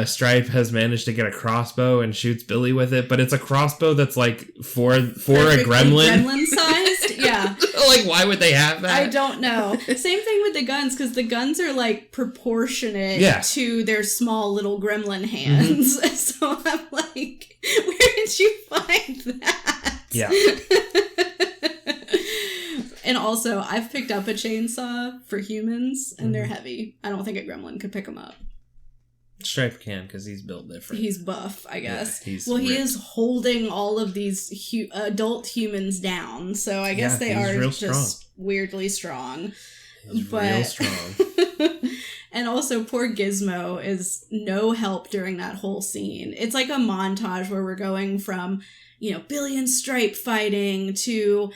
Stripe has managed to get a crossbow and shoots Billy with it, but it's a crossbow that's like for a gremlin sized. Yeah. Like, why would they have that? I don't know. Same thing with the guns, because the guns are like proportionate to their small little gremlin hands. So I'm like, where did you find that? Yeah. And also, I've picked up a chainsaw for humans, and they're heavy. I don't think a gremlin could pick them up. Stripe can, because he's built different. He's buff, I guess. Yeah, he is holding all of these adult humans down, so I guess they are just strong. Weirdly strong. He's real strong. And also, poor Gizmo is no help during that whole scene. It's like a montage where we're going from, Billy and Stripe fighting to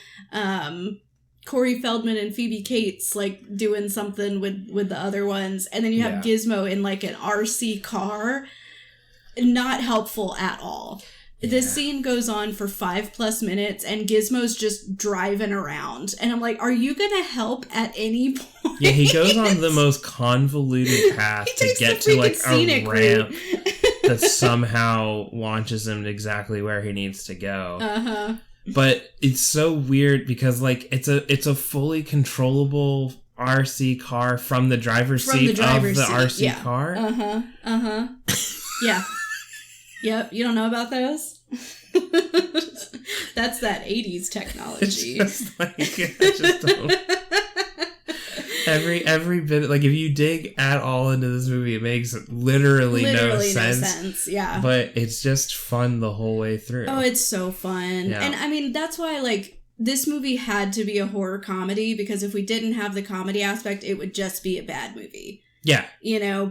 Corey Feldman and Phoebe Cates like doing something with the other ones, and then you have Gizmo in like an RC car. Not helpful at all. This scene goes on for 5+ minutes, and Gizmo's just driving around, and I'm like, are you gonna help at any point? Yeah, he goes on the most convoluted path to get to like a ramp that somehow launches him to exactly where he needs to go. But it's so weird because like it's a fully controllable RC car from the driver's seat of the RC car. Yeah. Yep, you don't know about those? That's that 80s technology. It's just like, I just don't. Every bit, like if you dig at all into this movie, it makes literally no sense. Yeah. But it's just fun the whole way through. Oh, it's so fun. Yeah. And I mean, that's why like this movie had to be a horror comedy, because if we didn't have the comedy aspect, it would just be a bad movie. Yeah.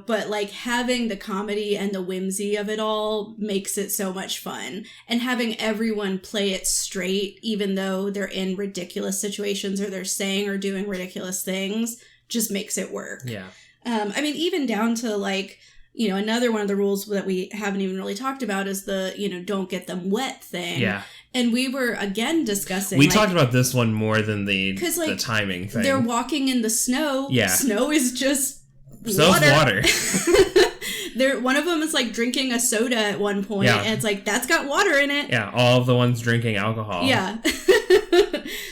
But like having the comedy and the whimsy of it all makes it so much fun. And having everyone play it straight, even though they're in ridiculous situations or they're saying or doing ridiculous things, just makes it work. Yeah. I mean, even down to like, another one of the rules that we haven't even really talked about is the, don't get them wet thing. Yeah. And we were, again, discussing... We talked about this one more than the timing thing. They're walking in the snow. Yeah. Snow is just... water. One of them is like drinking a soda at one point, and it's like, that's got water in it. Yeah, all of the ones drinking alcohol. Yeah.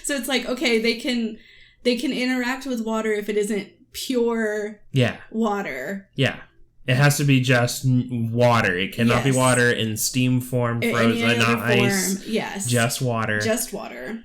So it's like, okay, they can interact with water if it isn't pure water. Yeah. It has to be just water. It cannot be water in steam form, frozen, not ice. Yes. Just water. Just water.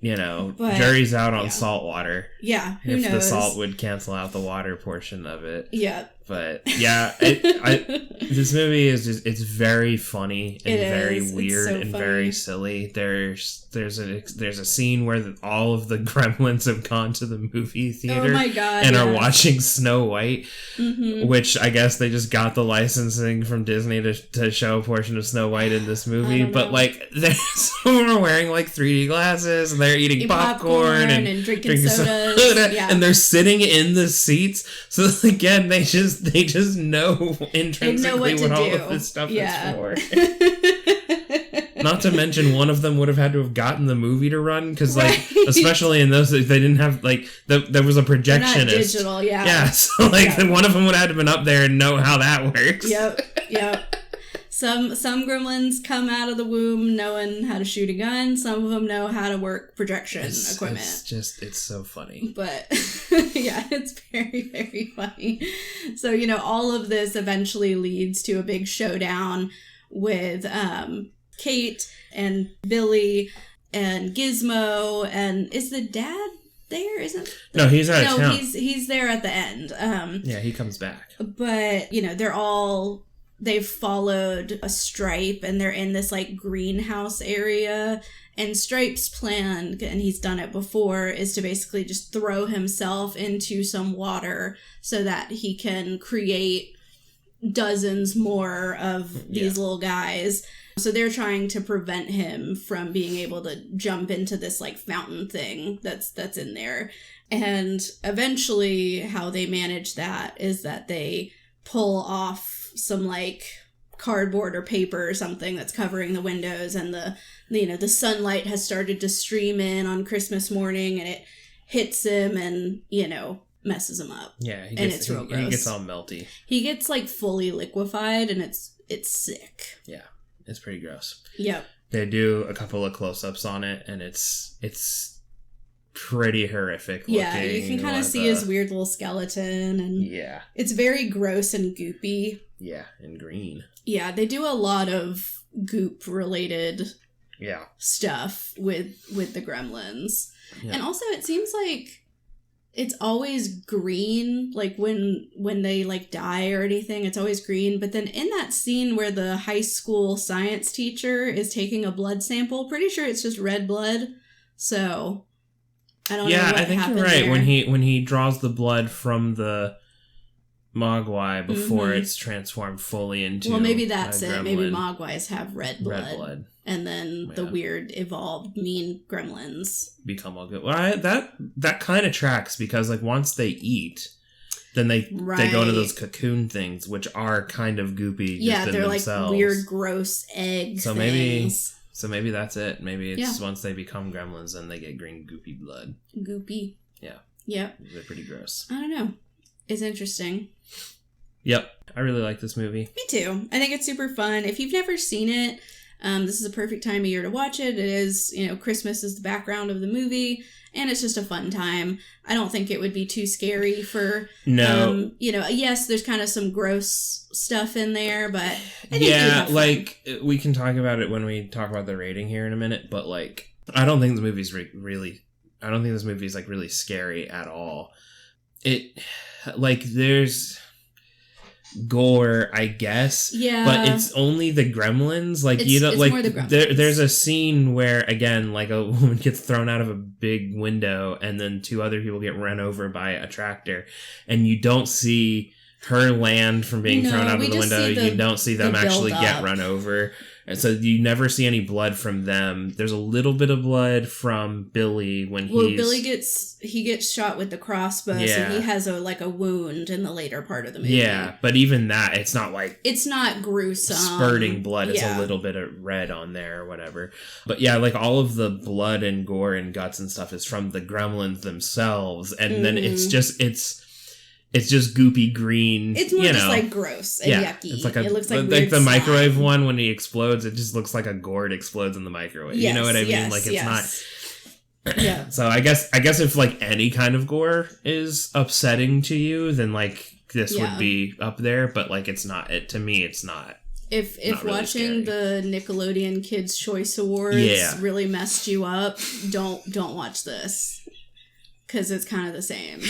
jury's out on salt water. Yeah, who if knows? the salt would cancel out the water portion of it. Yeah. But yeah, this movie is it's very funny and very weird and very silly. There's a scene where all of the Gremlins have gone to the movie theater and are watching Snow White, which I guess they just got the licensing from Disney to show a portion of Snow White in this movie. But like, some are wearing like 3D glasses and they're eating popcorn and drinking soda. Yeah. And they're sitting in the seats. So again, they just know intrinsically what all of this stuff is for. Not to mention, one of them would have had to have gotten the movie to run because, especially in those, they didn't have there was a projectionist. They're not digital, yeah. Yeah, so one of them would have to have been up there and know how that works. Yep. Some gremlins come out of the womb knowing how to shoot a gun. Some of them know how to work projection equipment. It's so funny. But yeah, it's very, very funny. So, all of this eventually leads to a big showdown with Kate and Billy and Gizmo. And is the dad there? No, he's out of town. He's there at the end. Yeah, he comes back. But, they've followed a Stripe and they're in this greenhouse area, and Stripe's plan, and he's done it before, is to basically just throw himself into some water so that he can create dozens more of these little guys. So they're trying to prevent him from being able to jump into this fountain thing that's in there. And eventually how they manage that is that they pull off some cardboard or paper or something that's covering the windows, and the sunlight has started to stream in on Christmas morning, and it hits him and messes him up. Yeah, it's real gross. He gets all melty. He gets fully liquefied, and it's sick. Yeah, it's pretty gross. Yep. They do a couple of close-ups on it, and it's pretty horrific looking. Yeah, you can kind of see his weird little skeleton, and it's very gross and goopy. Yeah, and green. Yeah, they do a lot of goop related stuff with the Gremlins. Yeah. And also it seems like it's always green, when they die or anything, it's always green. But then in that scene where the high school science teacher is taking a blood sample, pretty sure it's just red blood. So I don't know what I think you're right. There. When he draws the blood from the Mogwai before it's transformed fully into maybe that's it. Maybe Mogwais have red blood. And then the weird evolved mean gremlins become all good. Well, that kind of tracks because once they eat, then they go into those cocoon things, which are kind of goopy. Yeah, they're themselves. Weird, gross eggs. So maybe that's it. Maybe it's once they become gremlins, then they get green goopy blood. Goopy. Yeah. Yep. They're pretty gross. I don't know. It's interesting. Yep. I really like this movie. Me too. I think it's super fun. If you've never seen it, this is a perfect time of year to watch it. It is, Christmas is the background of the movie, and it's just a fun time. I don't think it would be too scary for, yes, there's kind of some gross stuff in there, but I think we can talk about it when we talk about the rating here in a minute, but I don't think this movie's really scary at all. There's gore, I guess. Yeah. But it's only the Gremlins. More the Gremlins. There's a scene where, again, a woman gets thrown out of a big window and then two other people get run over by a tractor. And you don't see her land from being thrown out of the window. You don't see them actually get run over. And so you never see any blood from them. There's a little bit of blood from Billy Billy gets shot with the crossbow, so he has a wound in the later part of the movie. Yeah, but even that, it's not it's not gruesome. Spurting blood. It's a little bit of red on there or whatever. But yeah, all of the blood and gore and guts and stuff is from the Gremlins themselves, and then it's just goopy green. It's more just gross and yucky. It's it looks like the microwave one when he explodes. It just looks like a gourd explodes in the microwave. Yes, you know what I mean? It's not. Yeah. So I guess if any kind of gore is upsetting to you, then this would be up there. But it's not. To me, it's not. If watching the Nickelodeon Kids' Choice Awards really messed you up, don't watch this. Because it's kind of the same.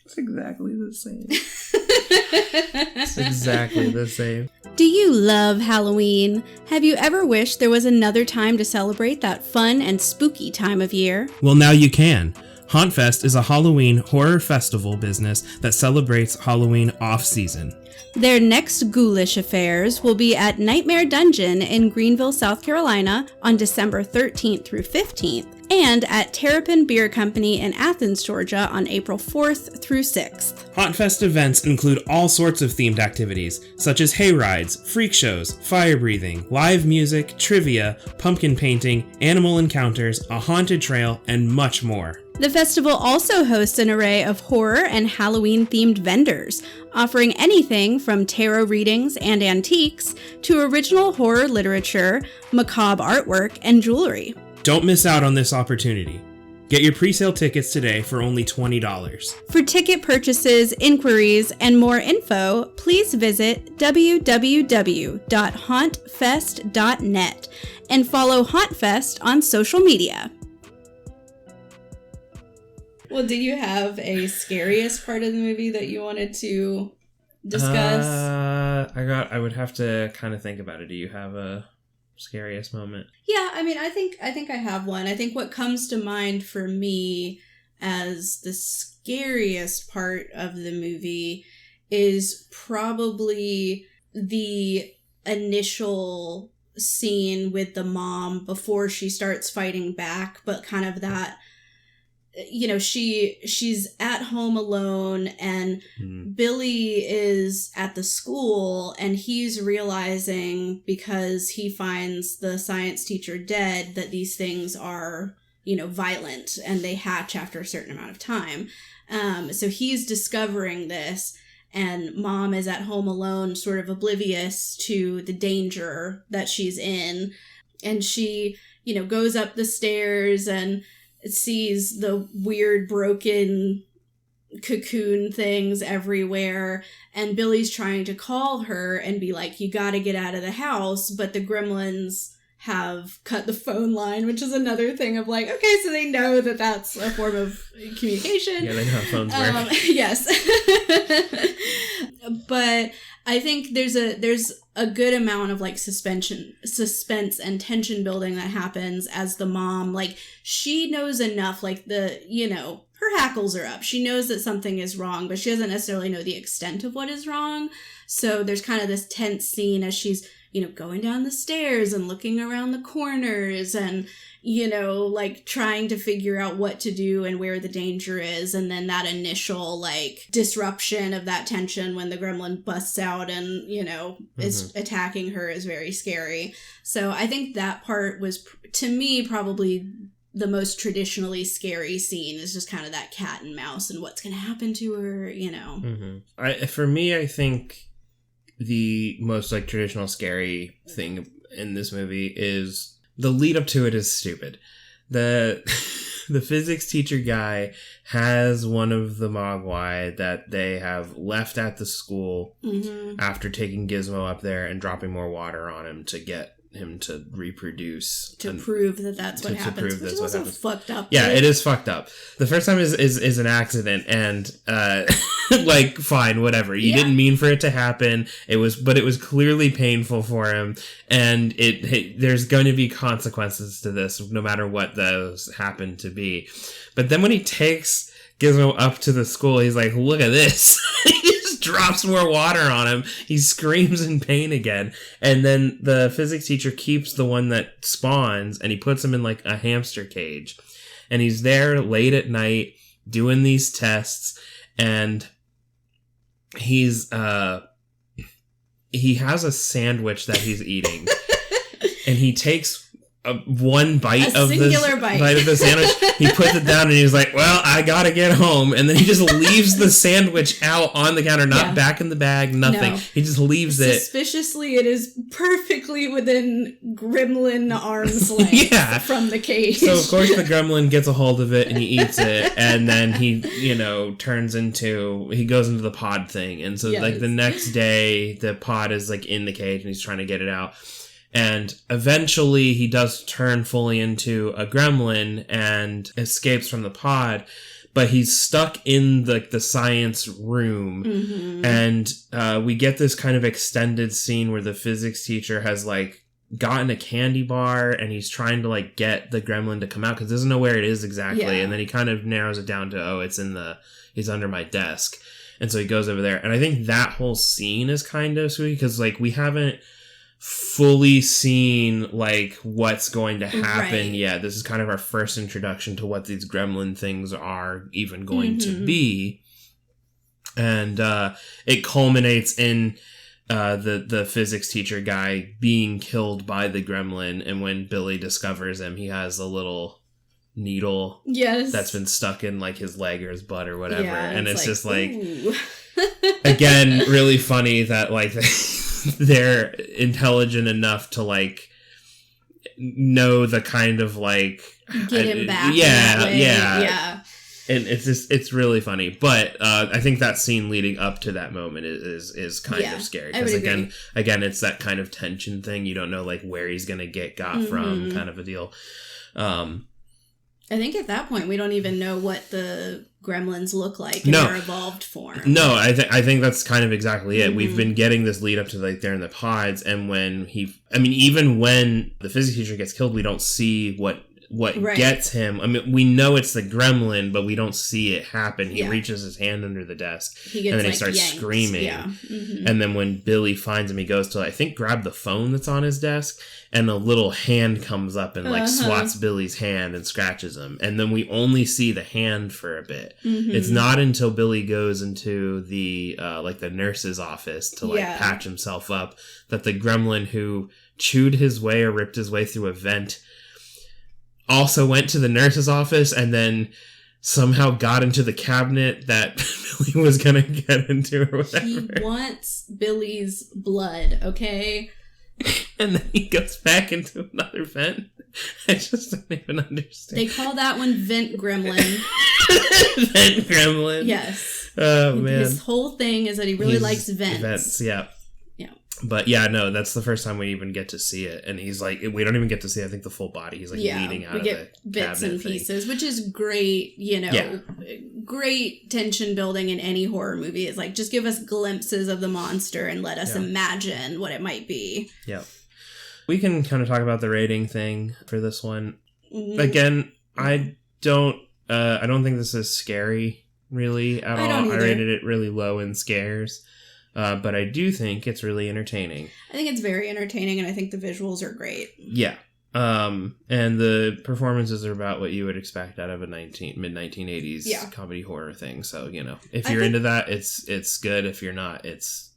It's exactly the same. It's exactly the same. Do you love Halloween? Have you ever wished there was another time to celebrate that fun and spooky time of year? Well, now you can. HauntFest is a Halloween horror festival business that celebrates Halloween off-season. Their next ghoulish affairs will be at Nightmare Dungeon in Greenville, South Carolina on December 13th through 15th, and at Terrapin Beer Company in Athens, Georgia on April 4th through 6th. HauntFest events include all sorts of themed activities, such as hay rides, freak shows, fire breathing, live music, trivia, pumpkin painting, animal encounters, a haunted trail, and much more. The festival also hosts an array of horror and Halloween-themed vendors, offering anything from tarot readings and antiques to original horror literature, macabre artwork, and jewelry. Don't miss out on this opportunity. Get your pre-sale tickets today for only $20. For ticket purchases, inquiries, and more info, please visit www.hauntfest.net and follow HauntFest on social media. Well, do you have a scariest part of the movie that you wanted to discuss? I would have to kind of think about it. Do you have a scariest moment? Yeah, I mean, I think I have one. I think what comes to mind for me as the scariest part of the movie is probably the initial scene with the mom before she starts fighting back, but kind of that, you know, she's at home alone and Billy is at the school and he's realizing, because he finds the science teacher dead, that these things are, you know, violent and they hatch after a certain amount of time. So he's discovering this, and mom is at home alone, sort of oblivious to the danger that she's in. And she, you know, goes up the stairs and sees the weird broken cocoon things everywhere, and Billy's trying to call her and be like, you gotta get out of the house, but the Gremlins have cut the phone line, which is another thing of like, okay, so they know that that's a form of communication. Yeah, they know how phones work. Yes. But I think there's a good amount of like suspense and tension building that happens as the mom, like, she knows enough, like, the, you know, her hackles are up. She knows that something is wrong, but she doesn't necessarily know the extent of what is wrong. So there's kind of this tense scene as she's, you know, going down the stairs and looking around the corners and, you know, like, trying to figure out what to do and where the danger is. And then that initial, like, disruption of that tension when the gremlin busts out and, you know, is attacking her is very scary. So I think that part was, to me, probably the most traditionally scary scene, is just kind of that cat and mouse and what's going to happen to her, you know. For me, I think the most, like, traditional scary thing in this movie is the lead up to it is stupid. The physics teacher guy has one of the Mogwai that they have left at the school after taking Gizmo up there and dropping more water on him to get him to reproduce, to prove that that's what happens, which is also fucked up. Yeah, it is fucked up. The first time is an accident, and like, fine, whatever. You didn't mean for it to happen. But it was clearly painful for him, and there's going to be consequences to this, no matter what those happen to be. But then when he takes Gizmo up to the school, he's like, look at this. Drops more water on him. He screams in pain again. And then the physics teacher keeps the one that spawns and he puts him in like a hamster cage. And he's there late at night doing these tests, and he has a sandwich that he's eating. And he takes one bite of the sandwich. He puts it down and he's like, well, I gotta get home. And then he just leaves the sandwich out on the counter, not back in the bag, nothing. No. He just leaves it. Suspiciously, it is perfectly within gremlin arm's length from the cage. So, of course, the gremlin gets a hold of it and he eats it. And then he, he goes into the pod thing. And so, like, the next day, the pod is, like, in the cage and he's trying to get it out. And eventually he does turn fully into a gremlin and escapes from the pod, but he's stuck in the science room. Mm-hmm. And we get this kind of extended scene where the physics teacher has like gotten a candy bar and he's trying to like get the gremlin to come out because he doesn't know where it is exactly. Yeah. And then he kind of narrows it down to, he's under my desk. And so he goes over there. And I think that whole scene is kind of sweet because like we haven't fully seen like what's going to happen yet. This is kind of our first introduction to what these gremlin things are even going to be, and it culminates in the physics teacher guy being killed by the gremlin. And when Billy discovers him, he has a little needle that's been stuck in like his leg or his butt or whatever, and it's just like again really funny that like they're intelligent enough to like know the kind of like get him back. Yeah. And it's really funny, but I think that scene leading up to that moment is kind of scary because again it's that kind of tension thing. You don't know like where he's gonna get got from, kind of a deal. I think at that point we don't even know what the gremlins look like in their evolved form. No, I think that's kind of exactly it. We've been getting this lead up to like they're in the pods, and even when the physics teacher gets killed, we don't see what gets him. I mean, we know it's the gremlin, but we don't see it happen. He reaches his hand under the desk, and then he starts screaming. Yeah. Mm-hmm. And then when Billy finds him, he goes to, I think, grab the phone that's on his desk, and a little hand comes up and like swats Billy's hand and scratches him. And then we only see the hand for a bit. Mm-hmm. It's not until Billy goes into the the nurse's office to patch himself up that the gremlin who chewed his way or ripped his way through a vent also went to the nurse's office and then somehow got into the cabinet that Billy was going to get into or whatever. He wants Billy's blood, okay? And then he goes back into another vent. I just don't even understand. They call that one Vent Gremlin. Vent Gremlin? Yes. Oh, man. His whole thing is that he really likes vents. Vents, yeah. But yeah, no, that's the first time we even get to see it. And he's like, we don't even get to see, I think, the full body. He's like leaning out of the bits and pieces, which is great, great tension building in any horror movie. It's like, just give us glimpses of the monster and let us imagine what it might be. Yeah. We can kind of talk about the rating thing for this one. Mm-hmm. Again, I don't think this is scary, really, at all. I rated it really low in scares. But I do think it's really entertaining. I think it's very entertaining, and I think the visuals are great. Yeah. And the performances are about what you would expect out of a mid-1980s comedy horror thing. So, if you're into that, it's good. If you're not, it's,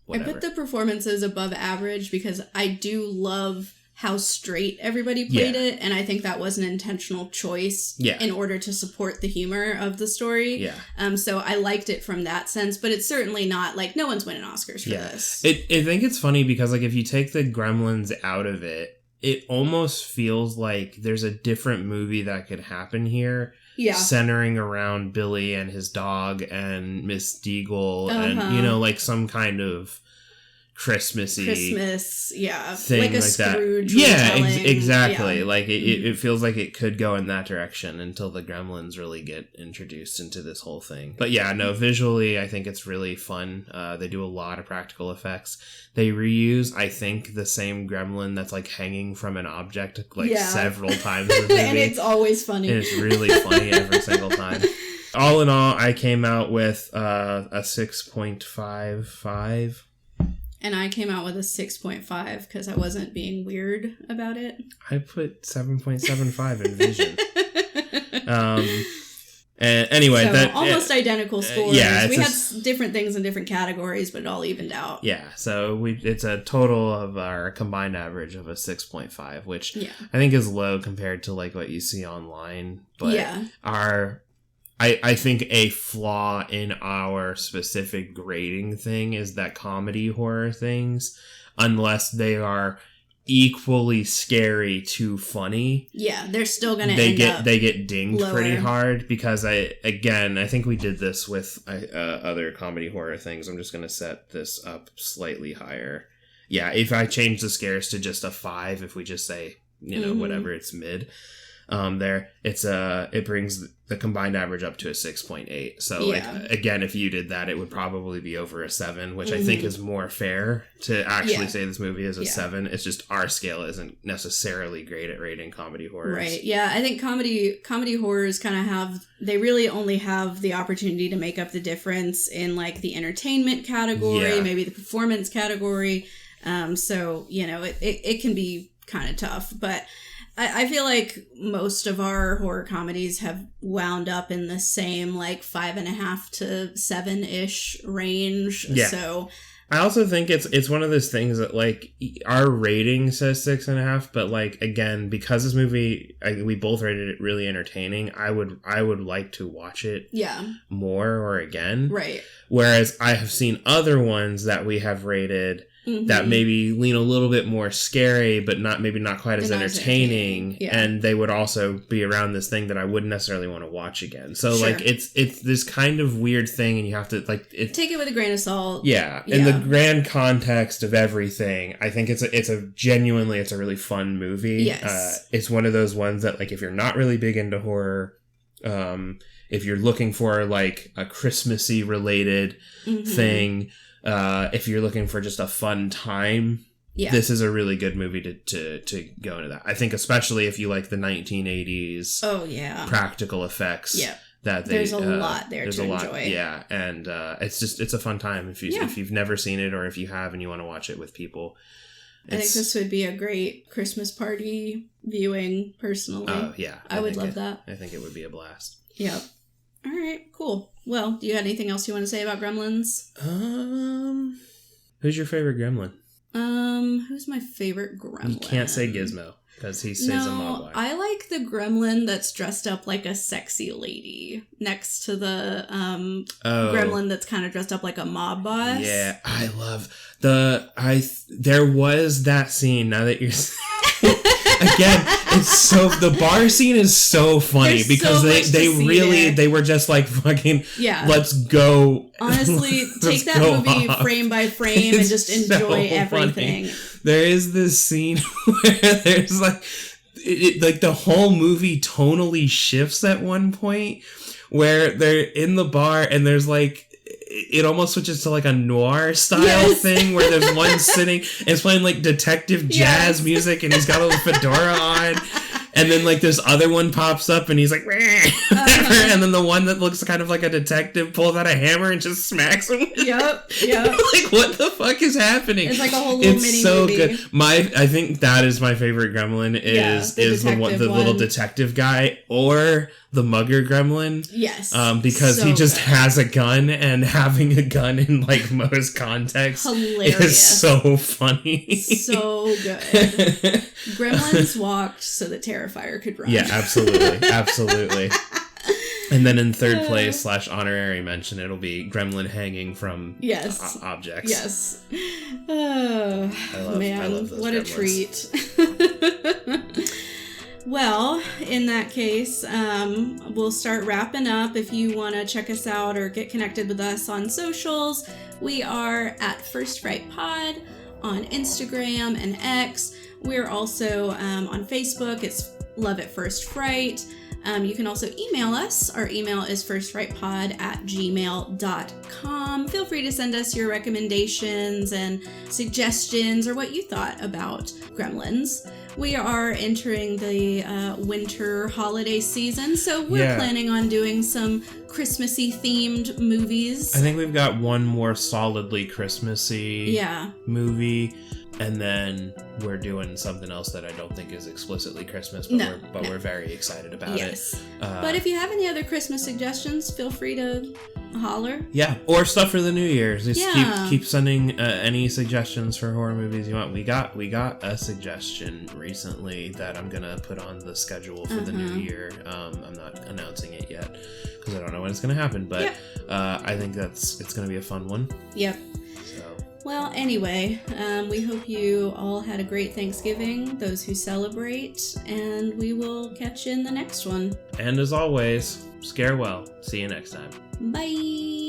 whatever. I put the performances above average because I do love how straight everybody played it, and I think that was an intentional choice in order to support the humor of the story. Yeah. So I liked it from that sense, but it's certainly not like no one's winning Oscars for this. I think it's funny because like if you take the Gremlins out of it, it almost feels like there's a different movie that could happen here. Yeah. Centering around Billy and his dog and Miss Deagle and, like some kind of Christmas thing like a Scrooge exactly. Like it feels like it could go in that direction until the Gremlins really get introduced into this whole thing. But visually I think it's really fun. They do a lot of practical effects. They reuse, I think, the same gremlin that's like hanging from an object several times in the movie. And it's always funny. And it's really funny every single time. All in all, I came out with a 6.55. And I came out with a 6.5 because I wasn't being weird about it. I put 7.75 in Vision. And anyway, so almost identical scores. Yeah, we had different things in different categories, but it all evened out. Yeah, so it's a total of our combined average of a 6.5, which I think is low compared to like what you see online. But I think a flaw in our specific grading thing is that comedy horror things, unless they are equally scary to funny, they're still gonna they get dinged lower. Pretty hard, because I think we did this with other comedy horror things. I'm just gonna set this up slightly higher. If I change the scares to just a 5, if we just say whatever, it's mid, it brings the combined average up to a 6.8. So like, again, if you did that, it would probably be over a 7, which I think is more fair to actually say this movie is a 7. It's just our scale isn't necessarily great at rating comedy horrors. Right. Yeah, I think comedy horrors kind of they really only have the opportunity to make up the difference in like the entertainment category, maybe the performance category. So, it can be kind of tough, but I feel like most of our horror comedies have wound up in the same like 5.5 to 7-ish range. Yeah. So I also think it's one of those things that like our rating says 6.5, but like again, because this movie we both rated it really entertaining, I would like to watch it more or again. Right. Whereas I have seen other ones that we have rated that maybe lean a little bit more scary, but not quite as entertaining. Yeah. And they would also be around this thing that I wouldn't necessarily want to watch again. So like it's this kind of weird thing, and you have to like take it with a grain of salt. Yeah. In the grand context of everything, I think it's a really fun movie. Yes. It's one of those ones that like if you're not really big into horror, if you're looking for like a Christmassy related thing, if you're looking for just a fun time, this is a really good movie to go into that. I think especially if you like the 1980s practical effects. Yeah. There's a lot there to enjoy. Yeah, and it's a fun time if you've never seen it, or if you have and you want to watch it with people. I think this would be a great Christmas party viewing, personally. Oh, yeah. I would love that. I think it would be a blast. Yep. All right, cool. Well, do you have anything else you want to say about Gremlins? Who's your favorite Gremlin? Who's my favorite Gremlin? You can't say Gizmo, because he stays a Mogwai. I like the Gremlin that's dressed up like a sexy lady next to the Gremlin that's kind of dressed up like a mob boss. Yeah, I love there was that scene, now that you're again, it's so the bar scene is so funny. There's because they were just like fucking let's go. Honestly, take that movie frame by frame and just enjoy everything. Funny. There is this scene where there's like like the whole movie tonally shifts at one point where they're in the bar and there's like it almost switches to like a noir style thing where there's one sitting and it's playing like detective jazz music and he's got a little fedora on, and then like this other one pops up and he's like and then the one that looks kind of like a detective pulls out a hammer and just smacks him. Yep. Like what the fuck is happening? It's like a whole little mini movie. Good. I think that is my favorite Gremlin is the little detective guy, or the mugger Gremlin. Yes. Because he just has a gun, and having a gun in like most contexts is so funny. So good. Gremlins walked so the Terrifier could run. Yeah, absolutely. And then in third place / honorary mention, it'll be Gremlin hanging from objects. Yes. I love those what Gremlins. A treat. Well, in that case, we'll start wrapping up. If you want to check us out or get connected with us on socials, we are at First Fright Pod on Instagram and X. We're also on Facebook. It's Love at First Fright. You can also email us. Our email is firstfrightpod@gmail.com. Feel free to send us your recommendations and suggestions or what you thought about Gremlins. We are entering the winter holiday season, so we're planning on doing some Christmassy themed movies. I think we've got one more solidly Christmassy movie. And then we're doing something else that I don't think is explicitly Christmas, but we're very excited about it. But if you have any other Christmas suggestions, feel free to holler. Yeah, or stuff for the New Year's. Just keep sending any suggestions for horror movies you want. We got a suggestion recently that I'm gonna put on the schedule for the New Year. I'm not announcing it yet because I don't know when it's gonna happen, but I think it's gonna be a fun one. Yep. Well, anyway, we hope you all had a great Thanksgiving, those who celebrate, and we will catch you in the next one. And as always, scare well. See you next time. Bye!